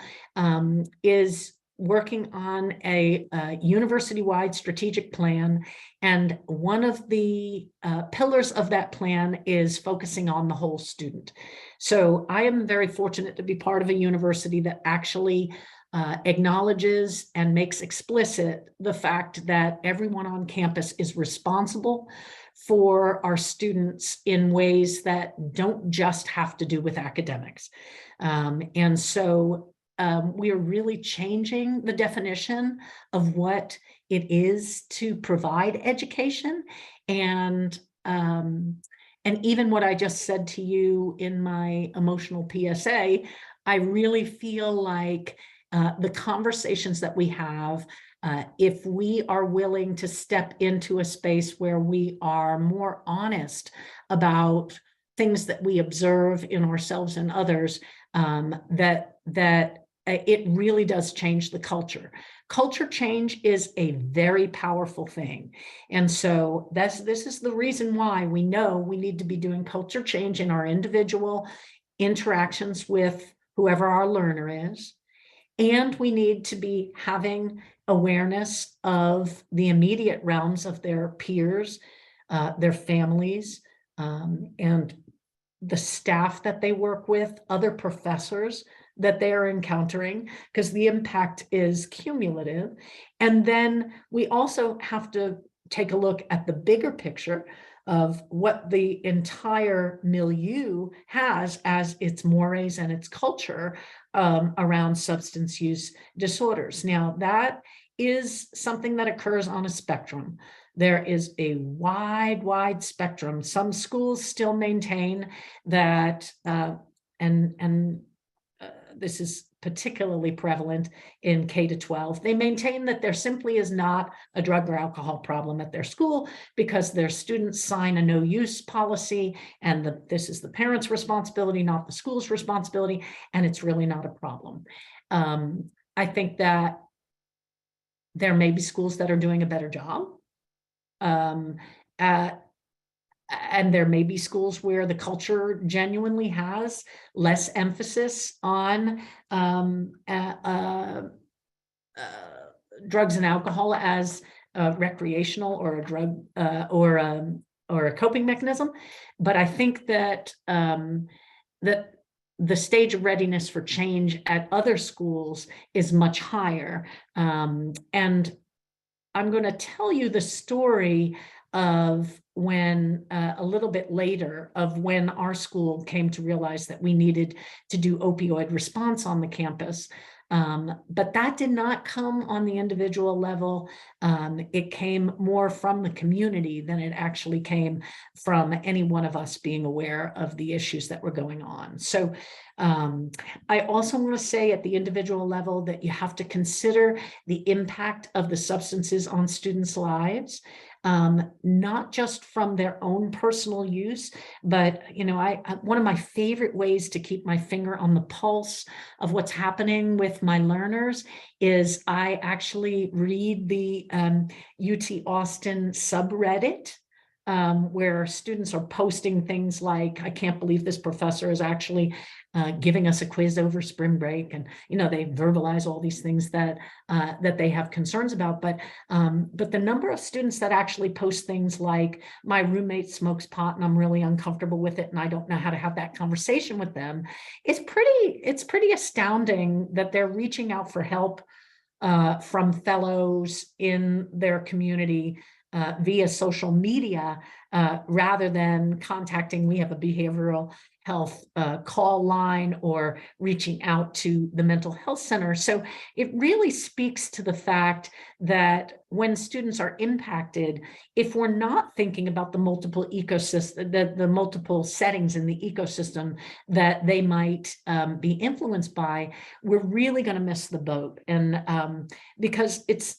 is working on a university-wide strategic plan. And one of the pillars of that plan is focusing on the whole student. So I am very fortunate to be part of a university that actually acknowledges and makes explicit the fact that everyone on campus is responsible for our students in ways that don't just have to do with academics. And so we are really changing the definition of what it is to provide education. And even what I just said to you in my emotional PSA, I really feel like the conversations that we have, if we are willing to step into a space where we are more honest about things that we observe in ourselves and others, that it really does change the culture. Culture change is a very powerful thing. And so this is the reason why we know we need to be doing culture change in our individual interactions with whoever our learner is. And we need to be having awareness of the immediate realms of their peers, their families, and the staff that they work with, other professors that they are encountering, because the impact is cumulative. And then we also have to take a look at the bigger picture of what the entire milieu has as its mores and its culture around substance use disorders. Now, that is something that occurs on a spectrum. There is a wide spectrum. Some schools still maintain that, this is particularly prevalent in K-12. They maintain that there simply is not a drug or alcohol problem at their school because their students sign a no use policy, and this is the parents' responsibility, not the school's responsibility, and it's really not a problem. I think that there may be schools that are doing a better job. And there may be schools where the culture genuinely has less emphasis on drugs and alcohol as recreational or a drug or a coping mechanism. But I think that the stage of readiness for change at other schools is much higher. And I'm going to tell you the story of when a little bit later of when our school came to realize that we needed to do opioid response on the campus. But that did not come on the individual level. It came more from the community than it actually came from any one of us being aware of the issues that were going on. So I also want to say at the individual level that you have to consider the impact of the substances on students' lives. Not just from their own personal use, but one of my favorite ways to keep my finger on the pulse of what's happening with my learners is I actually read the UT Austin subreddit, where students are posting things like, I can't believe this professor is actually giving us a quiz over spring break, and they verbalize all these things that that they have concerns about. But the number of students that actually post things like, my roommate smokes pot and I'm really uncomfortable with it and I don't know how to have that conversation with them, it's pretty astounding that they're reaching out for help from fellows in their community via social media, rather than contacting. We have a behavioral health call line or reaching out to the mental health center. So it really speaks to the fact that when students are impacted, if we're not thinking about the multiple ecosystem, the multiple settings in the ecosystem that they might be influenced by, we're really going to miss the boat. And because it's,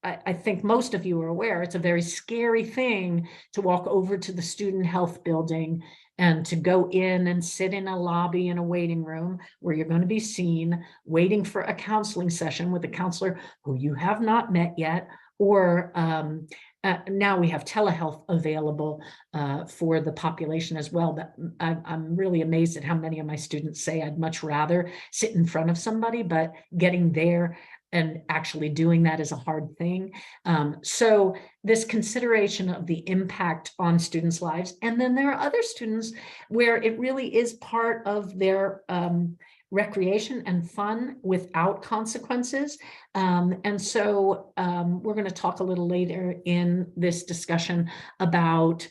I think most of you are aware, it's a very scary thing to walk over to the student health building and to go in and sit in a lobby in a waiting room where you're going to be seen, waiting for a counseling session with a counselor who you have not met yet, or now we have telehealth available for the population as well. But I'm really amazed at how many of my students say I'd much rather sit in front of somebody, but getting there and actually doing that is a hard thing. So this consideration of the impact on students' lives. And then there are other students where it really is part of their recreation and fun without consequences. And so we're going to talk a little later in this discussion about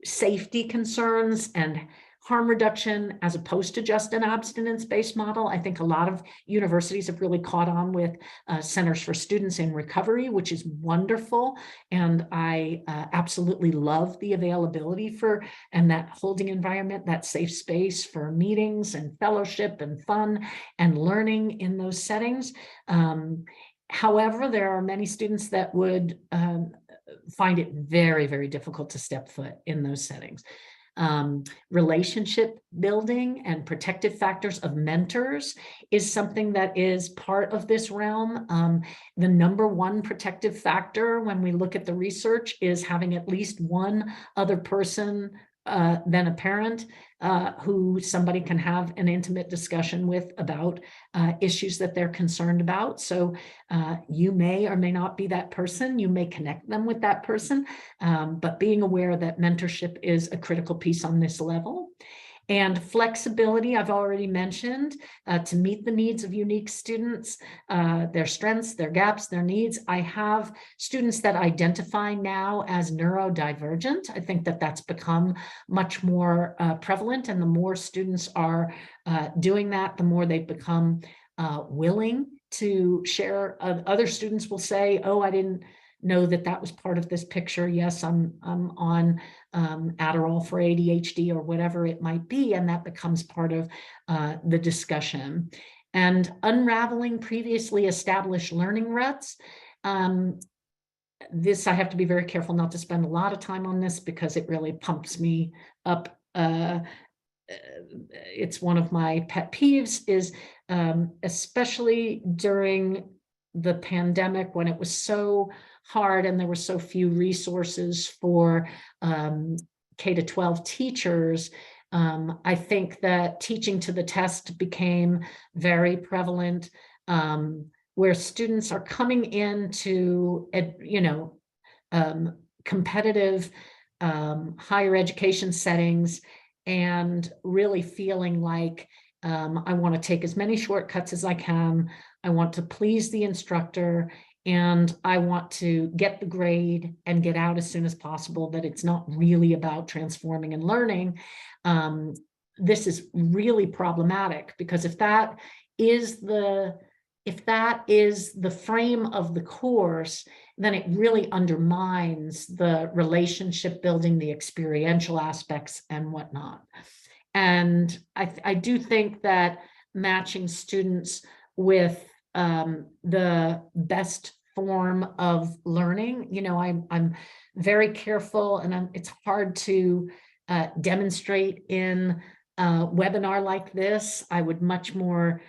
safety concerns and harm reduction as opposed to just an abstinence-based model. I think a lot of universities have really caught on with centers for students in recovery, which is wonderful. And I absolutely love the availability for, and that holding environment, that safe space for meetings and fellowship and fun and learning in those settings. However, there are many students that would find it very, very difficult to step foot in those settings. Relationship building and protective factors of mentors is something that is part of this realm. The number one protective factor when we look at the research is having at least one other person than a parent who somebody can have an intimate discussion with about issues that they're concerned about. So you may or may not be that person. You may connect them with that person, but being aware that mentorship is a critical piece on this level. And flexibility, I've already mentioned, to meet the needs of unique students, their strengths, their gaps, their needs. I have students that identify now as neurodivergent. I think that that's become much more prevalent, and the more students are doing that, the more they've become willing to share. Other students will say, oh, I didn't know that that was part of this picture. Yes, I'm on Adderall for ADHD or whatever it might be, and that becomes part of the discussion. And unraveling previously established learning ruts. This, I have to be very careful not to spend a lot of time on this because it really pumps me up. It's one of my pet peeves, is especially during the pandemic when it was so hard and there were so few resources for K-12 teachers. I think that teaching to the test became very prevalent, where students are coming into, competitive higher education settings, and really feeling like I want to take as many shortcuts as I can. I want to please the instructor, and I want to get the grade and get out as soon as possible, that it's not really about transforming and learning. This is really problematic, because if that is the frame of the course, then it really undermines the relationship building, the experiential aspects and whatnot. And I do think that matching students with the best form of learning, you know, I'm very careful, and it's hard to demonstrate in a webinar like this. I would much more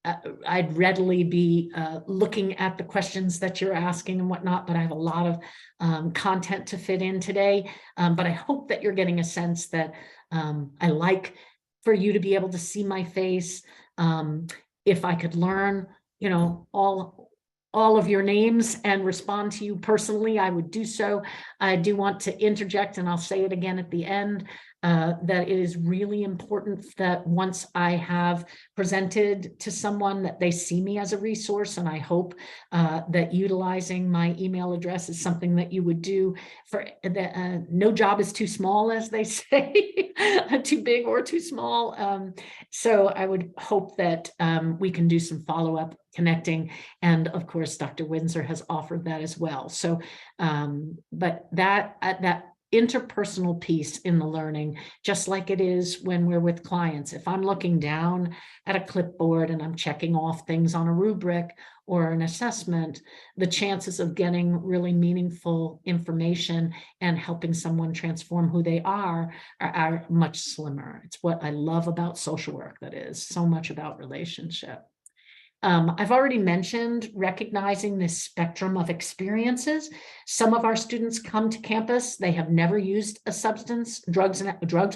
I'd readily be looking at the questions that you're asking and whatnot, but I have a lot of content to fit in today. But I hope that you're getting a sense that I like for you to be able to see my face. If I could learn, you know, all of your names and respond to you personally, I would do so. I do want to interject, and I'll say it again at the end, that it is really important that once I have presented to someone, that they see me as a resource. And I hope that utilizing my email address is something that you would do. For no job is too small, as they say, too big or too small. So I would hope that we can do some follow-up connecting. And of course, Dr. Windsor has offered that as well. So, but that interpersonal piece in the learning, just like it is when we're with clients. If I'm looking down at a clipboard and I'm checking off things on a rubric or an assessment, the chances of getting really meaningful information and helping someone transform who they are much slimmer. It's what I love about social work, that is so much about relationship. I've already mentioned recognizing this spectrum of experiences. Some of our students come to campus, they have never used a substance, drugs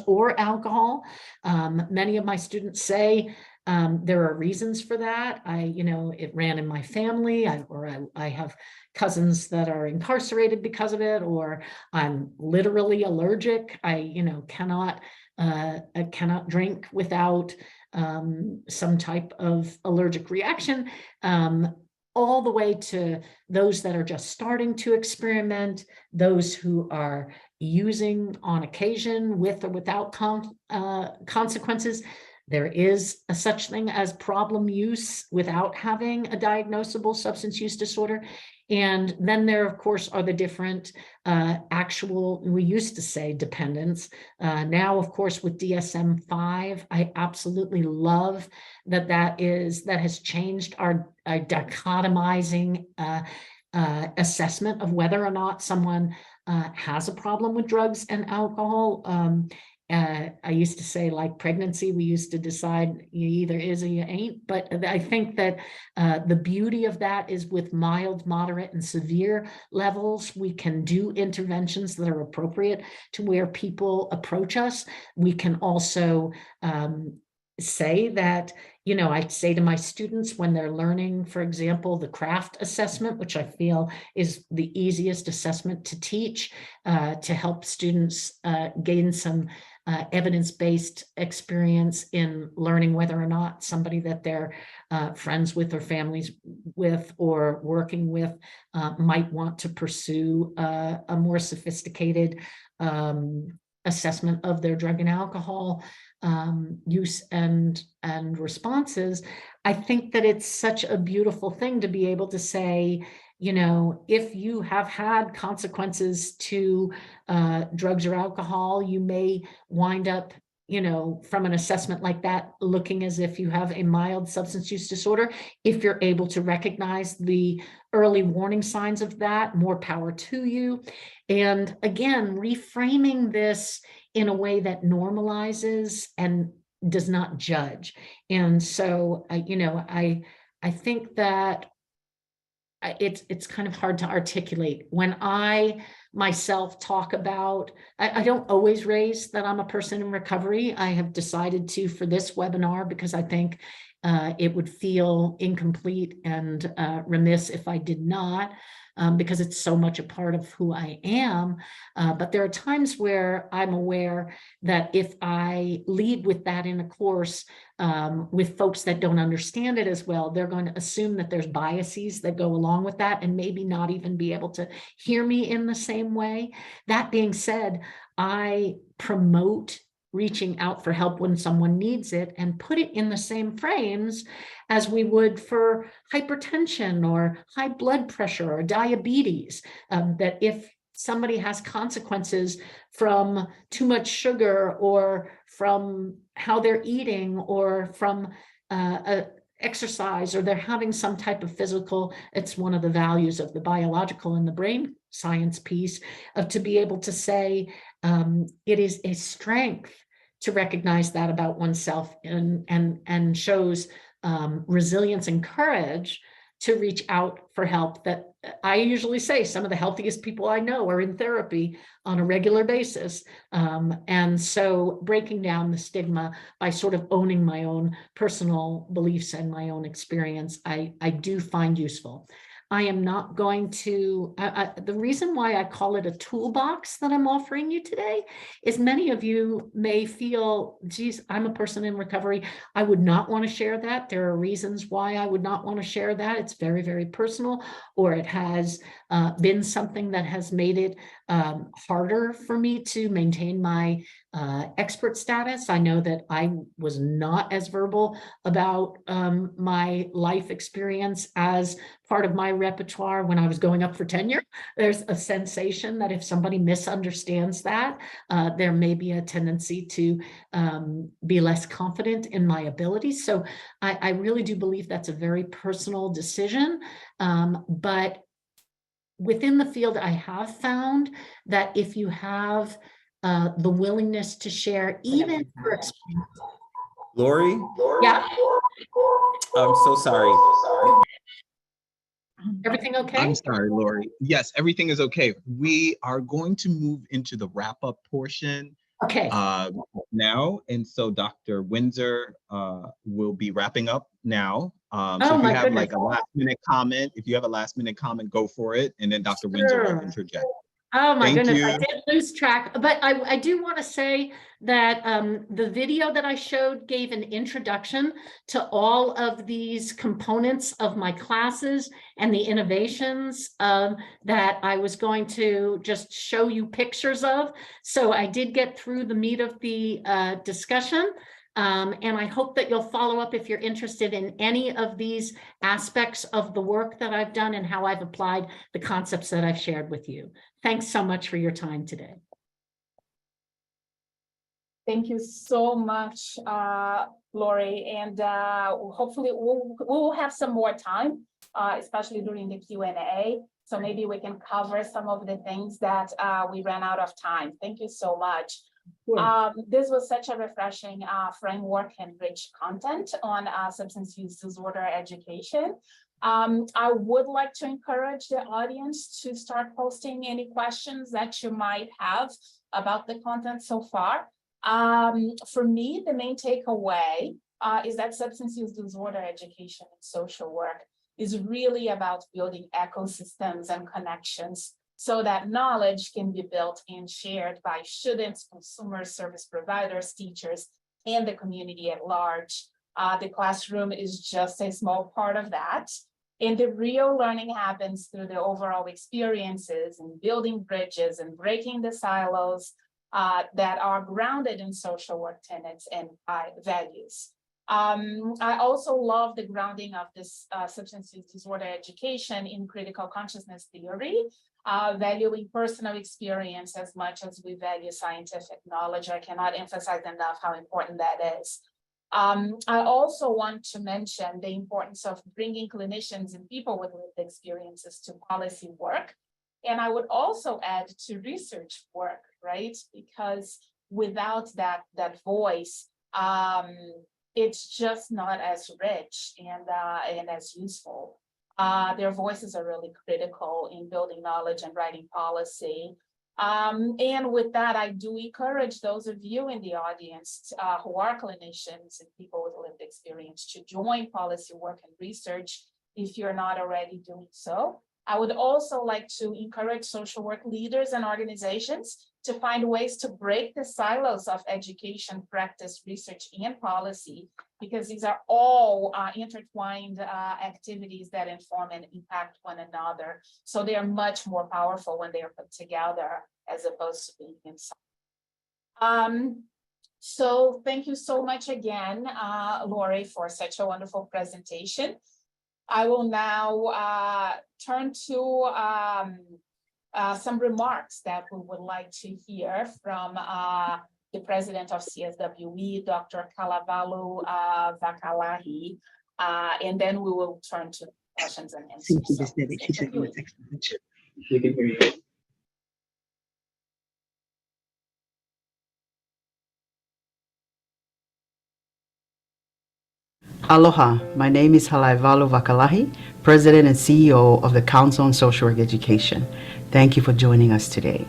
or alcohol. Many of my students say there are reasons for that. It ran in my family, I have cousins that are incarcerated because of it, or I'm literally allergic. I cannot drink without some type of allergic reaction, all the way to those that are just starting to experiment, those who are using on occasion with or without consequences. There is a such thing as problem use without having a diagnosable substance use disorder. And then there, of course, are the different actual, we used to say dependence. Now, of course, with DSM-5, I absolutely love that has changed our dichotomizing assessment of whether or not someone has a problem with drugs and alcohol. I used to say, like pregnancy, we used to decide you either is or you ain't. But I think that the beauty of that is with mild, moderate, and severe levels, we can do interventions that are appropriate to where people approach us. We can also say that, I say to my students when they're learning, for example, the craft assessment, which I feel is the easiest assessment to teach, to help students gain some evidence-based experience in learning whether or not somebody that they're friends with or families with or working with might want to pursue a more sophisticated assessment of their drug and alcohol use and responses. I think that it's such a beautiful thing to be able to say, if you have had consequences to drugs or alcohol, you may wind up, from an assessment like that, looking as if you have a mild substance use disorder. If you're able to recognize the early warning signs of that, more power to you. And again, reframing this in a way that normalizes and does not judge. And so, I think that it's kind of hard to articulate. When I myself talk about, I don't always raise that I'm a person in recovery. I have decided to for this webinar because I think it would feel incomplete and remiss if I did not. because it's so much a part of who I am. But there are times where I'm aware that if I lead with that in a course with folks that don't understand it as well, they're going to assume that there's biases that go along with that and maybe not even be able to hear me in the same way. That being said, I promote reaching out for help when someone needs it and put it in the same frames as we would for hypertension or high blood pressure or diabetes, that if somebody has consequences from too much sugar or from how they're eating or from exercise, or they're having some type of physical, it's one of the values of the biological and the brain science piece of to be able to say it is a strength to recognize that about oneself and shows resilience and courage to reach out for help. That I usually say some of the healthiest people I know are in therapy on a regular basis. And so breaking down the stigma by sort of owning my own personal beliefs and my own experience, I do find useful. I am not going to, the reason why I call it a toolbox that I'm offering you today is many of you may feel, geez, I'm a person in recovery. I would not want to share that. There are reasons why I would not want to share that. It's very, very personal, or it has been something that has made it harder for me to maintain my expert status. I know that I was not as verbal about my life experience as part of my repertoire when I was going up for tenure. There's a sensation that if somebody misunderstands that, there may be a tendency to be less confident in my abilities. So I really do believe that's a very personal decision. But within the field, I have found that if you have the willingness to share, even for experience. Lori? Yeah. I'm so sorry. Everything okay? I'm sorry, Lori. Yes, everything is okay. We are going to move into the wrap-up portion Okay. now. And so Dr. Windsor will be wrapping up now. So Oh, if you my have goodness. like a last-minute comment, go for it. And then Dr. Windsor will Sure. interject. Oh my Thank goodness, you. I did lose track, but I do want to say that the video that I showed gave an introduction to all of these components of my classes and the innovations that I was going to just show you pictures of. So I did get through the meat of the discussion. And I hope that you'll follow up if you're interested in any of these aspects of the work that I've done and how I've applied the concepts that I've shared with you. Thanks so much for your time today. Thank you so much, Lori, and hopefully we'll have some more time, especially during the Q&A. So maybe we can cover some of the things that we ran out of time. Thank you so much. This was such a refreshing framework and rich content on substance use disorder education. I would like to encourage the audience to start posting any questions that you might have about the content so far. For me, the main takeaway is that substance use disorder education and social work is really about building ecosystems and connections so that knowledge can be built and shared by students, consumers, service providers, teachers, and the community at large. The classroom is just a small part of that. And the real learning happens through the overall experiences and building bridges and breaking the silos that are grounded in social work tenets and values. I also love the grounding of this substance use disorder education in critical consciousness theory, valuing personal experience as much as we value scientific knowledge. I cannot emphasize enough how important that is. I also want to mention the importance of bringing clinicians and people with lived experiences to policy work. And I would also add to research work, right? Because without that voice, it's just not as rich and as useful. Their voices are really critical in building knowledge and writing policy. And with that, I do encourage those of you in the audience who are clinicians and people with lived experience to join policy work and research if you're not already doing so. I would also like to encourage social work leaders and organizations to find ways to break the silos of education, practice, research, and policy, because these are all intertwined activities that inform and impact one another. So they are much more powerful when they are put together as opposed to being inside. So thank you so much again, Lori, for such a wonderful presentation. I will now turn to some remarks that we would like to hear from the president of CSWE, Dr. Kalavalu Vakalahi, and then we will turn to questions and answers. So, we can hear you. Aloha, my name is Halaivalu Vakalahi, President and CEO of the Council on Social Work Education. Thank you for joining us today.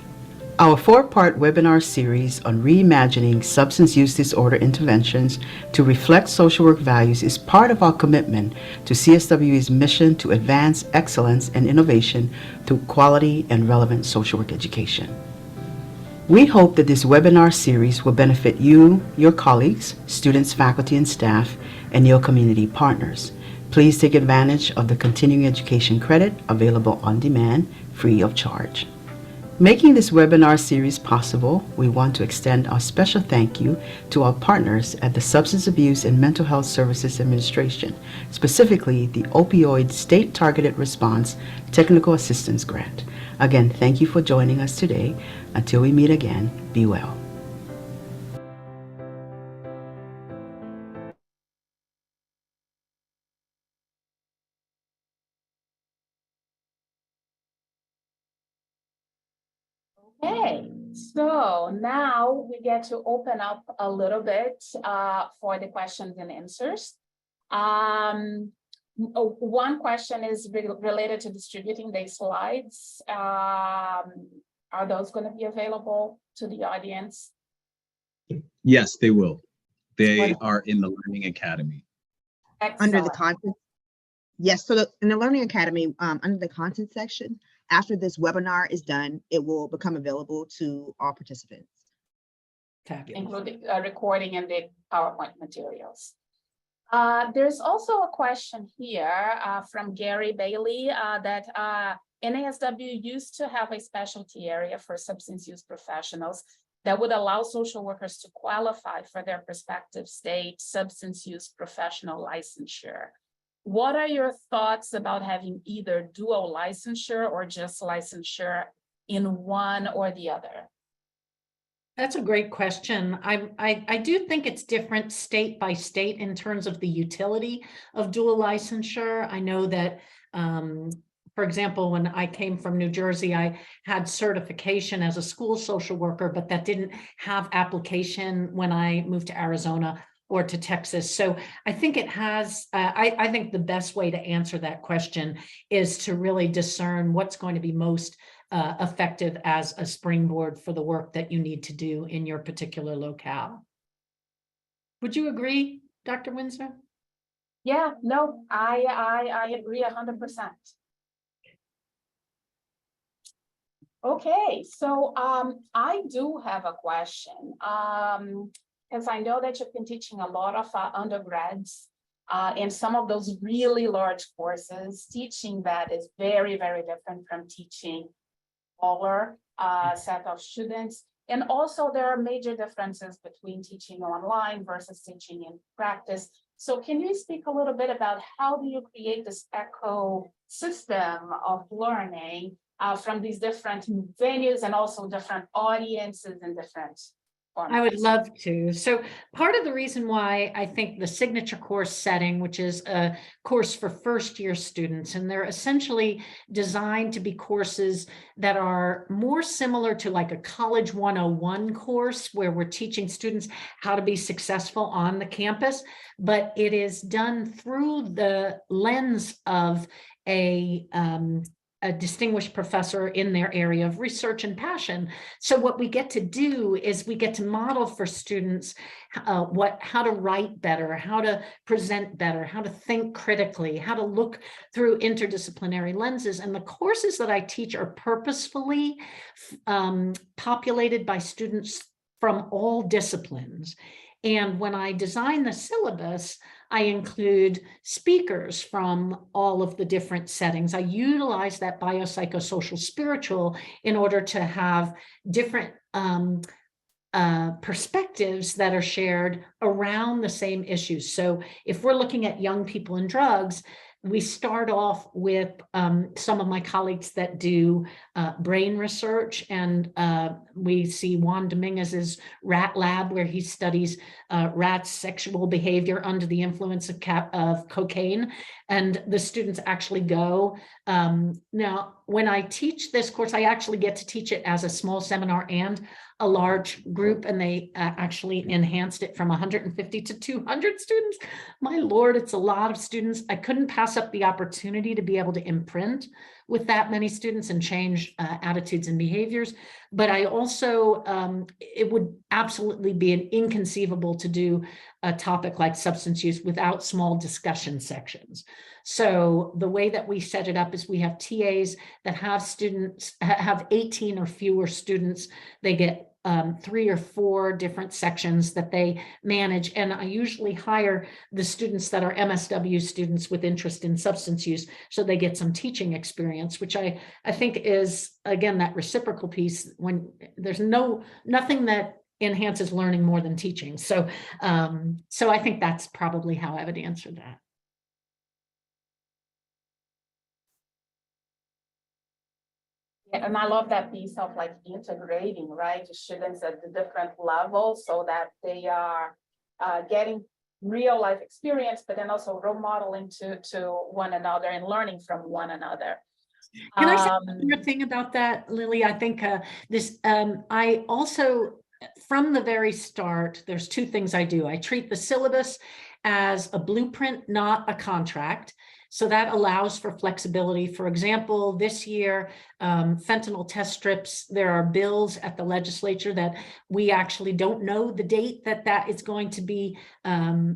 Our four-part webinar series on reimagining substance use disorder interventions to reflect social work values is part of our commitment to CSWE's mission to advance excellence and innovation through quality and relevant social work education. We hope that this webinar series will benefit you, your colleagues, students, faculty, and staff, and your community partners. Please take advantage of the continuing education credit available on demand, free of charge. Making this webinar series possible, we want to extend our special thank you to our partners at the Substance Abuse and Mental Health Services Administration, specifically the Opioid State Targeted Response Technical Assistance Grant. Again, thank you for joining us today. Until we meet again, be well. Okay, so now we get to open up a little bit for the questions and answers. One question is related to distributing the slides. Are those going to be available to the audience? Yes, they will. They are in the Learning Academy. Excellent. Under the content. Yes, so in the Learning Academy, under the content section, after this webinar is done, it will become available to all participants. Fabulous. Including recording and the PowerPoint materials. There's also a question here from Gary Bailey that NASW used to have a specialty area for substance use professionals that would allow social workers to qualify for their prospective state substance use professional licensure. What are your thoughts about having either dual licensure or just licensure in one or the other? That's a great question. I do think it's different state by state in terms of the utility of dual licensure. I know that, for example, when I came from New Jersey, I had certification as a school social worker, but that didn't have application when I moved to Arizona or to Texas. So I think it has, I think the best way to answer that question is to really discern what's going to be most effective as a springboard for the work that you need to do in your particular locale. Would you agree, Dr. Windsor? Yeah, no, I agree 100%. Okay, so I do have a question. Because I know that you've been teaching a lot of undergrads and some of those really large courses. Teaching that is very, very different from teaching smaller set of students. And also there are major differences between teaching online versus teaching in practice. So can you speak a little bit about how do you create this ecosystem of learning from these different venues and also different audiences and different formats? I would love to. So part of the reason why I think the signature course setting, which is a course for first-year students, and they're essentially designed to be courses that are more similar to like a College 101 course where we're teaching students how to be successful on the campus, but it is done through the lens of a a distinguished professor in their area of research and passion. So what we get to do is we get to model for students how to write better, how to present better, how to think critically, how to look through interdisciplinary lenses. And the courses that I teach are purposefully populated by students from all disciplines. And when I design the syllabus, I include speakers from all of the different settings. I utilize that biopsychosocial spiritual in order to have different perspectives that are shared around the same issues. So if we're looking at young people and drugs, we start off with some of my colleagues that do brain research, and we see Juan Dominguez's rat lab, where he studies rats' sexual behavior under the influence of cocaine, and the students actually go. Now, when I teach this course, I actually get to teach it as a small seminar and a large group, and they actually enhanced it from 150 to 200 students. My Lord, it's a lot of students. I couldn't pass up the opportunity to be able to imprint with that many students and change attitudes and behaviors. But I also, it would absolutely be inconceivable to do a topic like substance use without small discussion sections. So the way that we set it up is we have TAs that have students, have 18 or fewer students. They get 3 or 4 different sections that they manage. And I usually hire the students that are MSW students with interest in substance use, so they get some teaching experience, which I think is, again, that reciprocal piece, when there's nothing that enhances learning more than teaching. So, so I think that's probably how I would answer that. And I love that piece of like integrating, right, the students at the different levels so that they are getting real life experience, but then also role modeling to one another and learning from one another. Can I say one more thing about that, Lily? I think I also, from the very start, there's 2 things I do. I treat the syllabus as a blueprint, not a contract. So that allows for flexibility. For example, this year, fentanyl test strips, there are bills at the legislature that we actually don't know the date that is going to be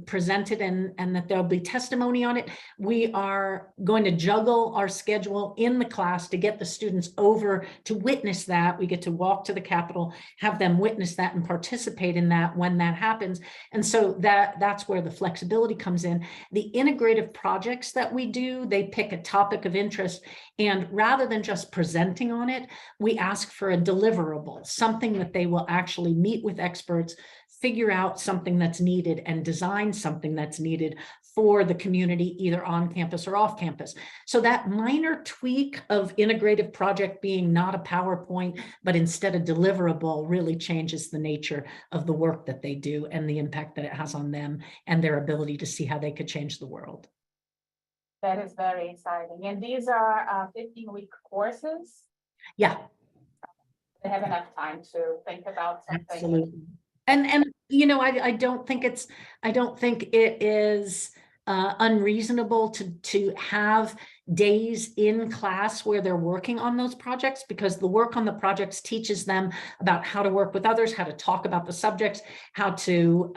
presented and that there'll be testimony on it. We are going to juggle our schedule in the class to get the students over to witness that. We get to walk to the Capitol, have them witness that and participate in that when that happens. And so that's where the flexibility comes in. The integrative projects that we do, they pick a topic of interest, and rather than just presenting on it, we ask for a deliverable, something that they will actually meet with experts, figure out something that's needed, and design something that's needed for the community, either on campus or off campus. So that minor tweak of integrative project being not a PowerPoint, but instead a deliverable, really changes the nature of the work that they do and the impact that it has on them and their ability to see how they could change the world. That is very exciting. And these are 15-week courses. Yeah. They have enough time to think about something. Absolutely. And you know, I don't think it is unreasonable to have days in class where they're working on those projects, because the work on the projects teaches them about how to work with others, how to talk about the subjects, how to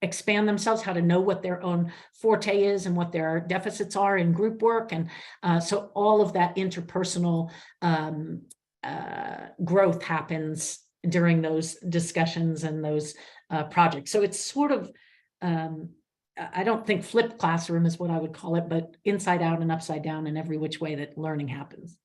expand themselves, how to know what their own forte is and what their deficits are in group work. And so all of that interpersonal growth happens during those discussions and those projects. So it's sort of, I don't think flipped classroom is what I would call it, but inside out and upside down in every which way that learning happens.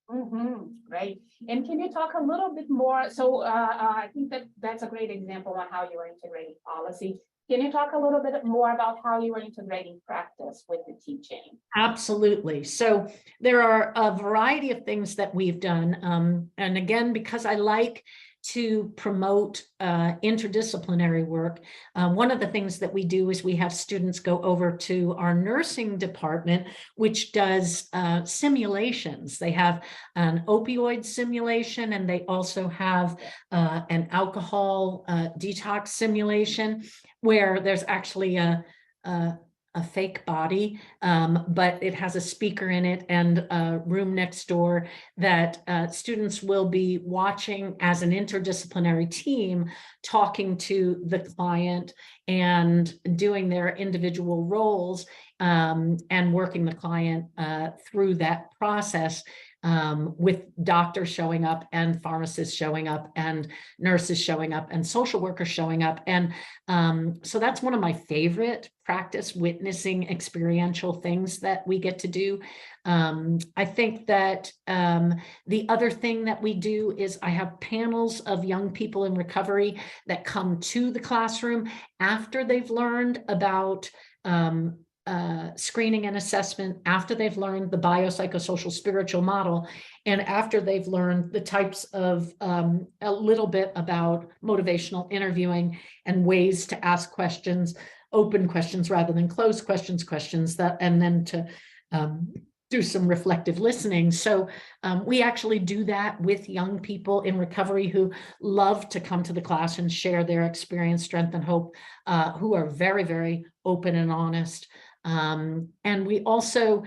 Right. And can you talk a little bit more? So I think that's a great example on how you are integrating policy. Can you talk a little bit more about how you are integrating practice with the teaching? Absolutely. So there are a variety of things that we've done. And again, because I like to promote interdisciplinary work, one of the things that we do is we have students go over to our nursing department, which does simulations. They have an opioid simulation, and they also have an alcohol detox simulation, where there's actually a a fake body, but it has a speaker in it and a room next door that students will be watching as an interdisciplinary team, talking to the client and doing their individual roles, and working the client through that process, with doctors showing up and pharmacists showing up and nurses showing up and social workers showing up. And so that's one of my favorite practice witnessing experiential things that we get to do. I think that the other thing that we do is I have panels of young people in recovery that come to the classroom after they've learned about screening and assessment, after they've learned the biopsychosocial spiritual model, and after they've learned the types of a little bit about motivational interviewing and ways to ask questions, open questions rather than closed questions that, and then to do some reflective listening. So we actually do that with young people in recovery who love to come to the class and share their experience, strength, and hope, who are very, very open and honest. And we also,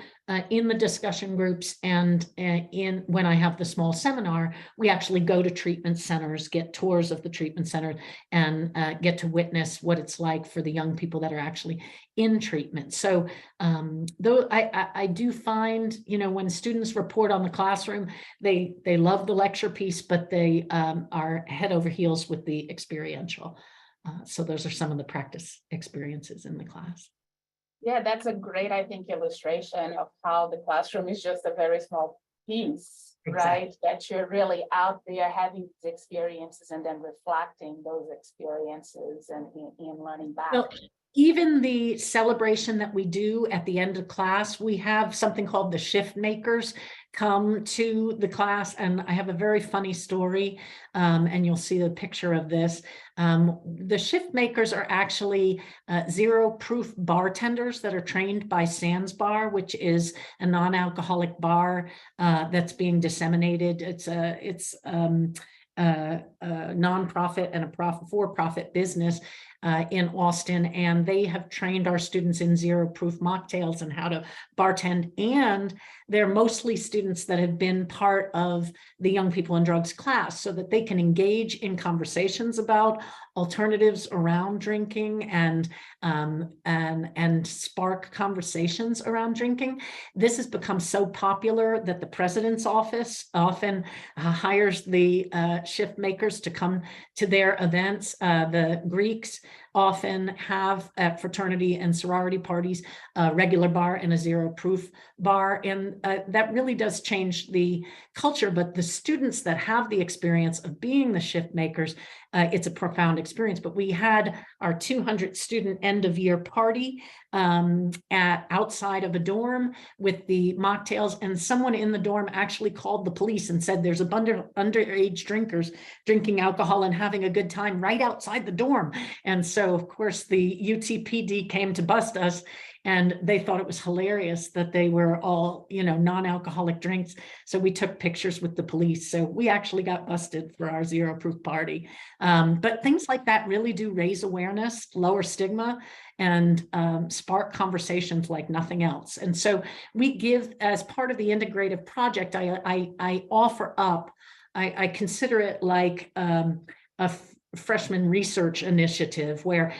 in the discussion groups and when I have the small seminar, we actually go to treatment centers, get tours of the treatment center, and get to witness what it's like for the young people that are actually in treatment. So though I do find, you know, when students report on the classroom, they love the lecture piece, but they are head over heels with the experiential. So those are some of the practice experiences in the class. Yeah, that's a great, I think, illustration of how the classroom is just a very small piece, right? That you're really out there having these experiences and then reflecting those experiences and in learning back. Well, even the celebration that we do at the end of class, we have something called the shift makers come to the class. And I have a very funny story, and you'll see a picture of this. The shift makers are actually zero proof bartenders that are trained by Sans Bar, which is a non-alcoholic bar that's being disseminated. It's a nonprofit and a for-profit business in Austin, and they have trained our students in zero proof mocktails and how to bartend. And they're mostly students that have been part of the Young People and Drugs class so that they can engage in conversations about alternatives around drinking and spark conversations around drinking. This has become so popular that the president's office often hires the shift makers to come to their events. The Greeks often have at fraternity and sorority parties a regular bar and a zero proof bar, and that really does change the culture. But the students that have the experience of being the shift makers, it's a profound experience. But we had our 200 student end of year party outside of a dorm with the mocktails, and someone in the dorm actually called the police and said there's a bunch of underage drinkers drinking alcohol and having a good time right outside the dorm. And so of course the UTPD came to bust us, and they thought it was hilarious that they were all, you know, non-alcoholic drinks. So we took pictures with the police. So we actually got busted for our zero proof party. But things like that really do raise awareness, lower stigma, and spark conversations like nothing else. And so we give, as part of the integrative project, I offer up, I consider it like a freshman research initiative where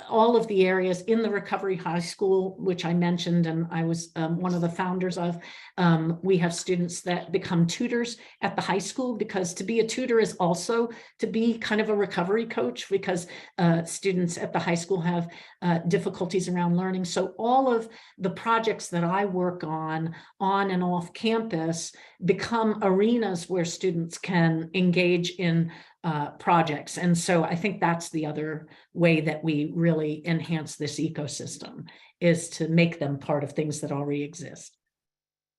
all of the areas in the recovery high school, which I mentioned, and I was one of the founders of, we have students that become tutors at the high school, because to be a tutor is also to be kind of a recovery coach, because students at the high school have difficulties around learning. So all of the projects that I work on and off campus become arenas where students can engage in projects. And so I think that's the other way that we really enhance this ecosystem, is to make them part of things that already exist.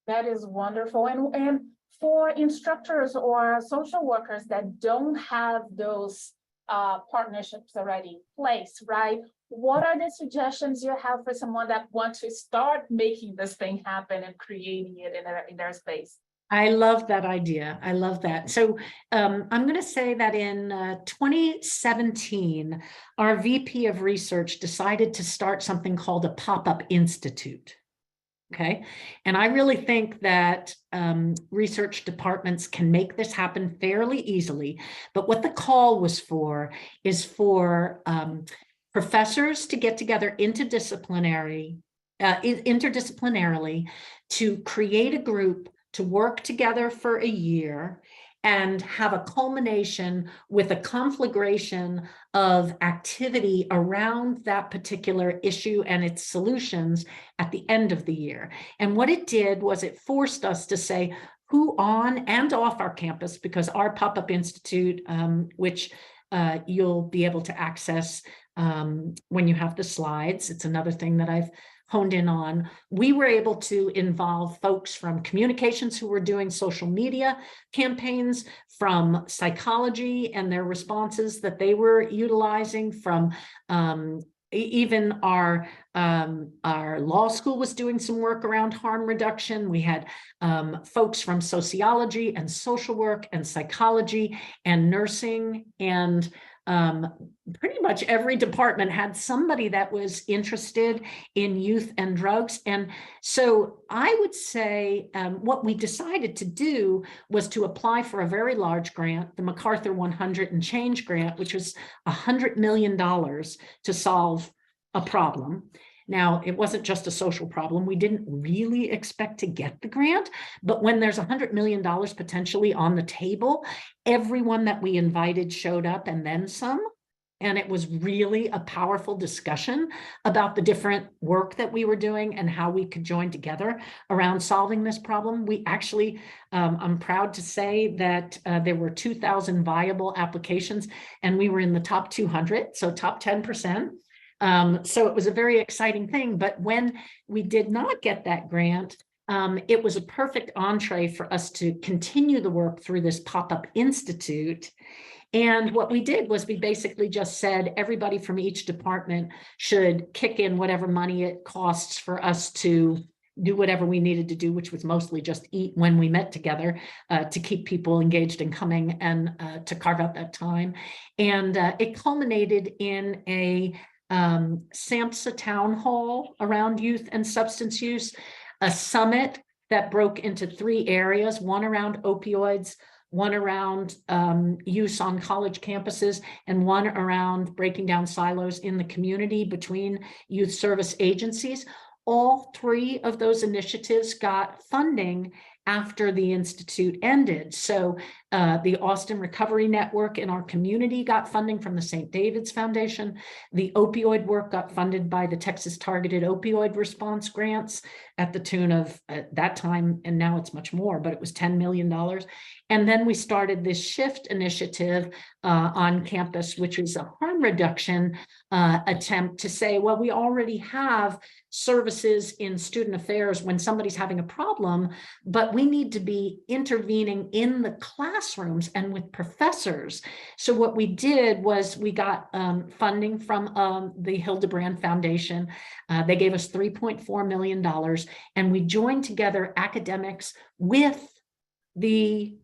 That is wonderful. And for instructors or social workers that don't have those partnerships already in place, right? What are the suggestions you have for someone that wants to start making this thing happen and creating it in their space? I love that idea. I love that. So I'm going to say that in 2017, our VP of research decided to start something called a pop-up institute. Okay. And I really think that research departments can make this happen fairly easily. But what the call was for is for professors to get together interdisciplinarily to create a group to work together for a year and have a culmination with a conflagration of activity around that particular issue and its solutions at the end of the year. And what it did was it forced us to say who on and off our campus, because our pop-up institute, which you'll be able to access when you have the slides, it's another thing that I've honed in on, we were able to involve folks from communications who were doing social media campaigns, from psychology and their responses that they were utilizing, from even our law school was doing some work around harm reduction. We had folks from sociology and social work and psychology and nursing, and pretty much every department had somebody that was interested in youth and drugs. And so I would say what we decided to do was to apply for a very large grant, the MacArthur 100 and Change grant, which was $100 million to solve a problem. Now, it wasn't just a social problem. We didn't really expect to get the grant, but when there's $100 million potentially on the table, everyone that we invited showed up and then some. And it was really a powerful discussion about the different work that we were doing and how we could join together around solving this problem. We actually, I'm proud to say that there were 2,000 viable applications and we were in the top 200, so top 10%. So it was a very exciting thing. But when we did not get that grant, it was a perfect entree for us to continue the work through this pop-up institute. And what we did was we basically just said everybody from each department should kick in whatever money it costs for us to do whatever we needed to do, which was mostly just eat when we met together, to keep people engaged and coming and to carve out that time. And it culminated in a SAMHSA town hall around youth and substance use, a summit that broke into 3 areas, one around opioids, one around use on college campuses, and one around breaking down silos in the community between youth service agencies. All 3 of those initiatives got funding after the institute ended. So the Austin Recovery Network in our community got funding from the St. David's Foundation. The opioid work got funded by the Texas Targeted Opioid Response grants at the tune of, at that time, and now it's much more, but it was $10 million. And then we started this SHIFT initiative on campus, which was a harm reduction attempt to say, well, we already have services in student affairs when somebody's having a problem, but we need to be intervening in the classrooms and with professors. So what we did was we got funding from the Hildebrand Foundation. They gave us $3.4 million, and we joined together academics with the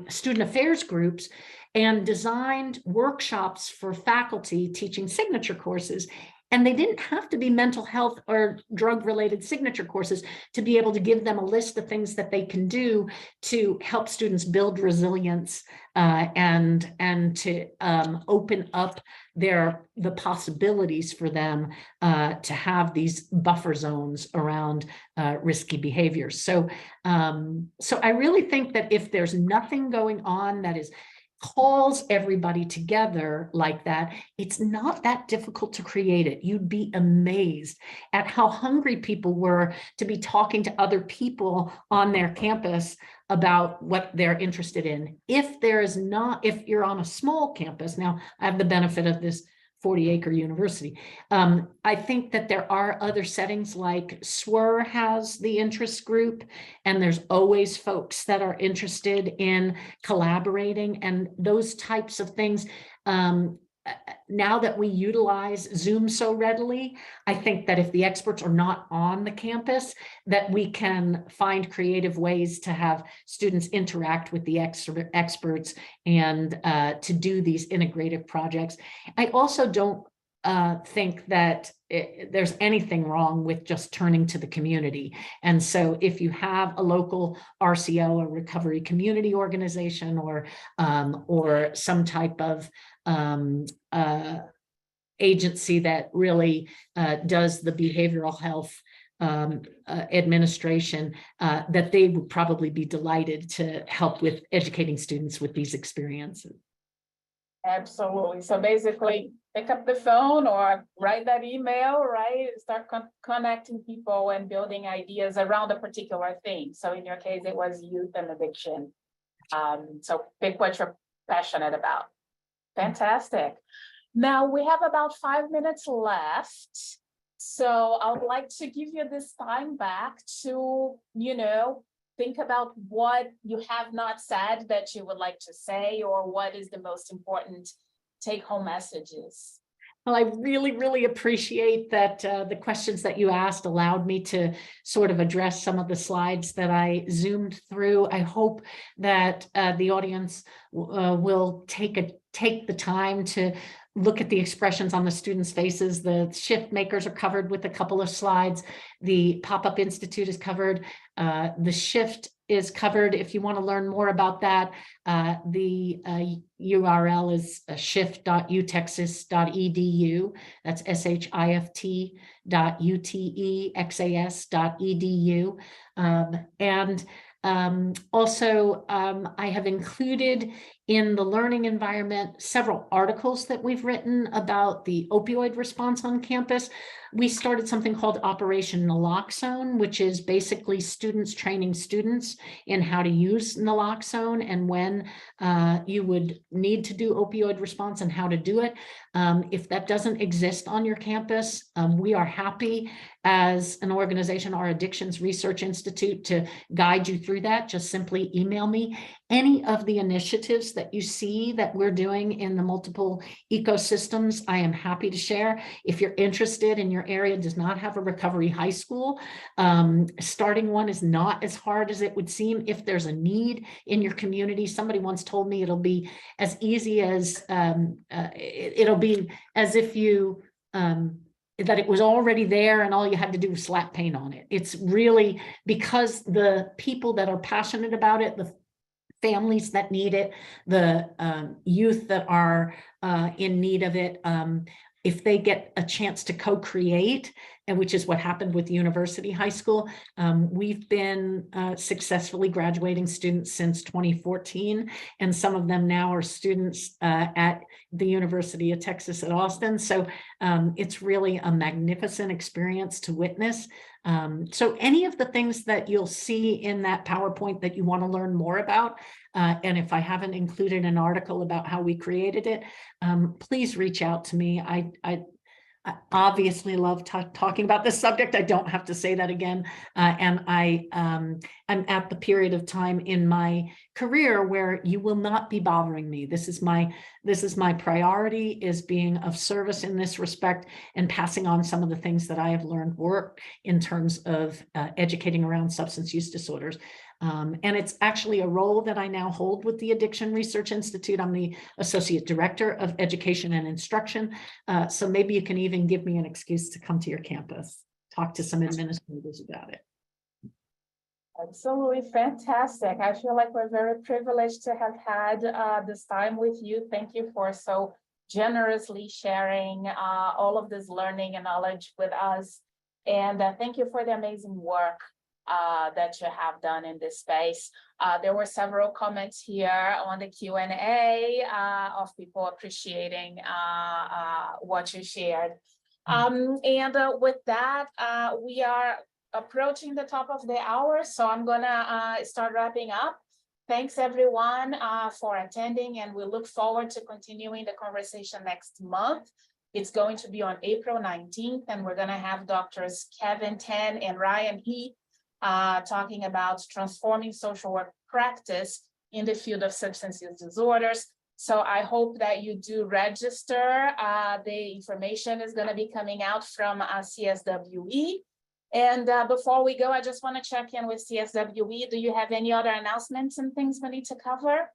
student affairs groups and designed workshops for faculty teaching signature courses. And they didn't have to be mental health or drug-related signature courses to be able to give them a list of things that they can do to help students build resilience and to open up the possibilities for them to have these buffer zones around risky behaviors. So I really think that if there's nothing going on that calls everybody together like that, it's not that difficult to create it. You'd be amazed at how hungry people were to be talking to other people on their campus about what they're interested in. If you're on a small campus, now I have the benefit of this 40-acre university. I think that there are other settings like SWE has the interest group, and there's always folks that are interested in collaborating, and those types of things now that we utilize Zoom so readily, I think that if the experts are not on the campus, that we can find creative ways to have students interact with the experts and to do these integrative projects. I also don't think that there's anything wrong with just turning to the community. And so if you have a local RCO, a recovery community organization, or some type of agency that really does the behavioral health administration, that they would probably be delighted to help with educating students with these experiences. Absolutely. So basically, pick up the phone or write that email, right? Start connecting people and building ideas around a particular thing. So in your case, it was youth and addiction. So pick what you're passionate about. Fantastic. Now we have about 5 minutes left. So I would like to give you this time back to, think about what you have not said that you would like to say, or what is the most important take-home messages. Well, I really, really appreciate that the questions that you asked allowed me to sort of address some of the slides that I zoomed through. I hope that the audience will take the time to look at the expressions on the students' faces. The shift makers are covered with a couple of slides. The Pop-Up Institute is covered. The shift is covered. If you want to learn more about that, the URL is shift.utexas.edu. That's shift.utexas.edu. Also, I have included in the learning environment several articles that we've written about the opioid response on campus. We started something called Operation Naloxone, which is basically students training students in how to use naloxone and when you would need to do opioid response and how to do it. If that doesn't exist on your campus, we are happy as an organization, our Addictions Research Institute, to guide you through that. Just simply email me. Any of the initiatives that you see that we're doing in the multiple ecosystems, I am happy to share. If you're interested and your area does not have a recovery high school, starting one is not as hard as it would seem. If there's a need in your community, somebody once told me it'll be as easy as, it'll be as if you, that it was already there and all you had to do was slap paint on it. It's really because the people that are passionate about it, the families that need it, the youth that are in need of it, if they get a chance to co-create, and which is what happened with University High School. We've been successfully graduating students since 2014, and some of them now are students at the University of Texas at Austin. So it's really a magnificent experience to witness. So any of the things that you'll see in that PowerPoint that you want to learn more about, and if I haven't included an article about how we created it, please reach out to me. I obviously love talking about this subject. I don't have to say that again. And I'm at the period of time in my career where you will not be bothering me. This is my priority, is being of service in this respect and passing on some of the things that I have learned work in terms of educating around substance use disorders. And it's actually a role that I now hold with the Addiction Research Institute. I'm the Associate Director of Education and Instruction. So maybe you can even give me an excuse to come to your campus, talk to some administrators about it. Absolutely fantastic. I feel like we're very privileged to have had this time with you. Thank you for so generously sharing all of this learning and knowledge with us. And thank you for the amazing work that you have done in this space. There were several comments here on the Q&A of people appreciating what you shared. And with that, we are approaching the top of the hour, so I'm gonna start wrapping up. Thanks everyone for attending, and we look forward to continuing the conversation next month. It's going to be on April 19th, and we're gonna have Doctors Kevin Tan and Ryan Heath talking about transforming social work practice in the field of substance use disorders. So I hope that you do register. The information is going to be coming out from CSWE. And before we go, I just want to check in with CSWE. Do you have any other announcements and things we need to cover?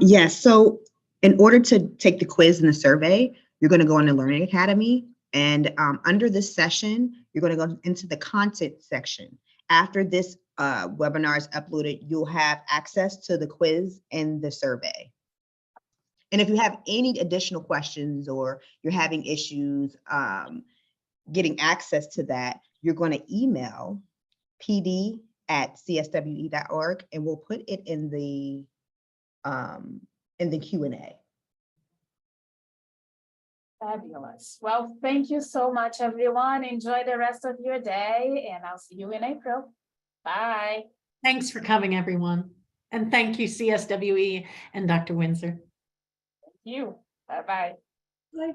Yes, so in order to take the quiz and the survey, you're going to go in the Learning Academy, and under this session, you're going to go into the content section. After this webinar is uploaded, you'll have access to the quiz and the survey. And if you have any additional questions or you're having issues getting access to that, you're going to email pd@cswe.org, and we'll put it in the Q&A. Fabulous. Well, thank you so much, everyone. Enjoy the rest of your day, and I'll see you in April. Bye. Thanks for coming, everyone. And thank you, CSWE and Dr. Windsor. Thank you. Bye-bye. Bye.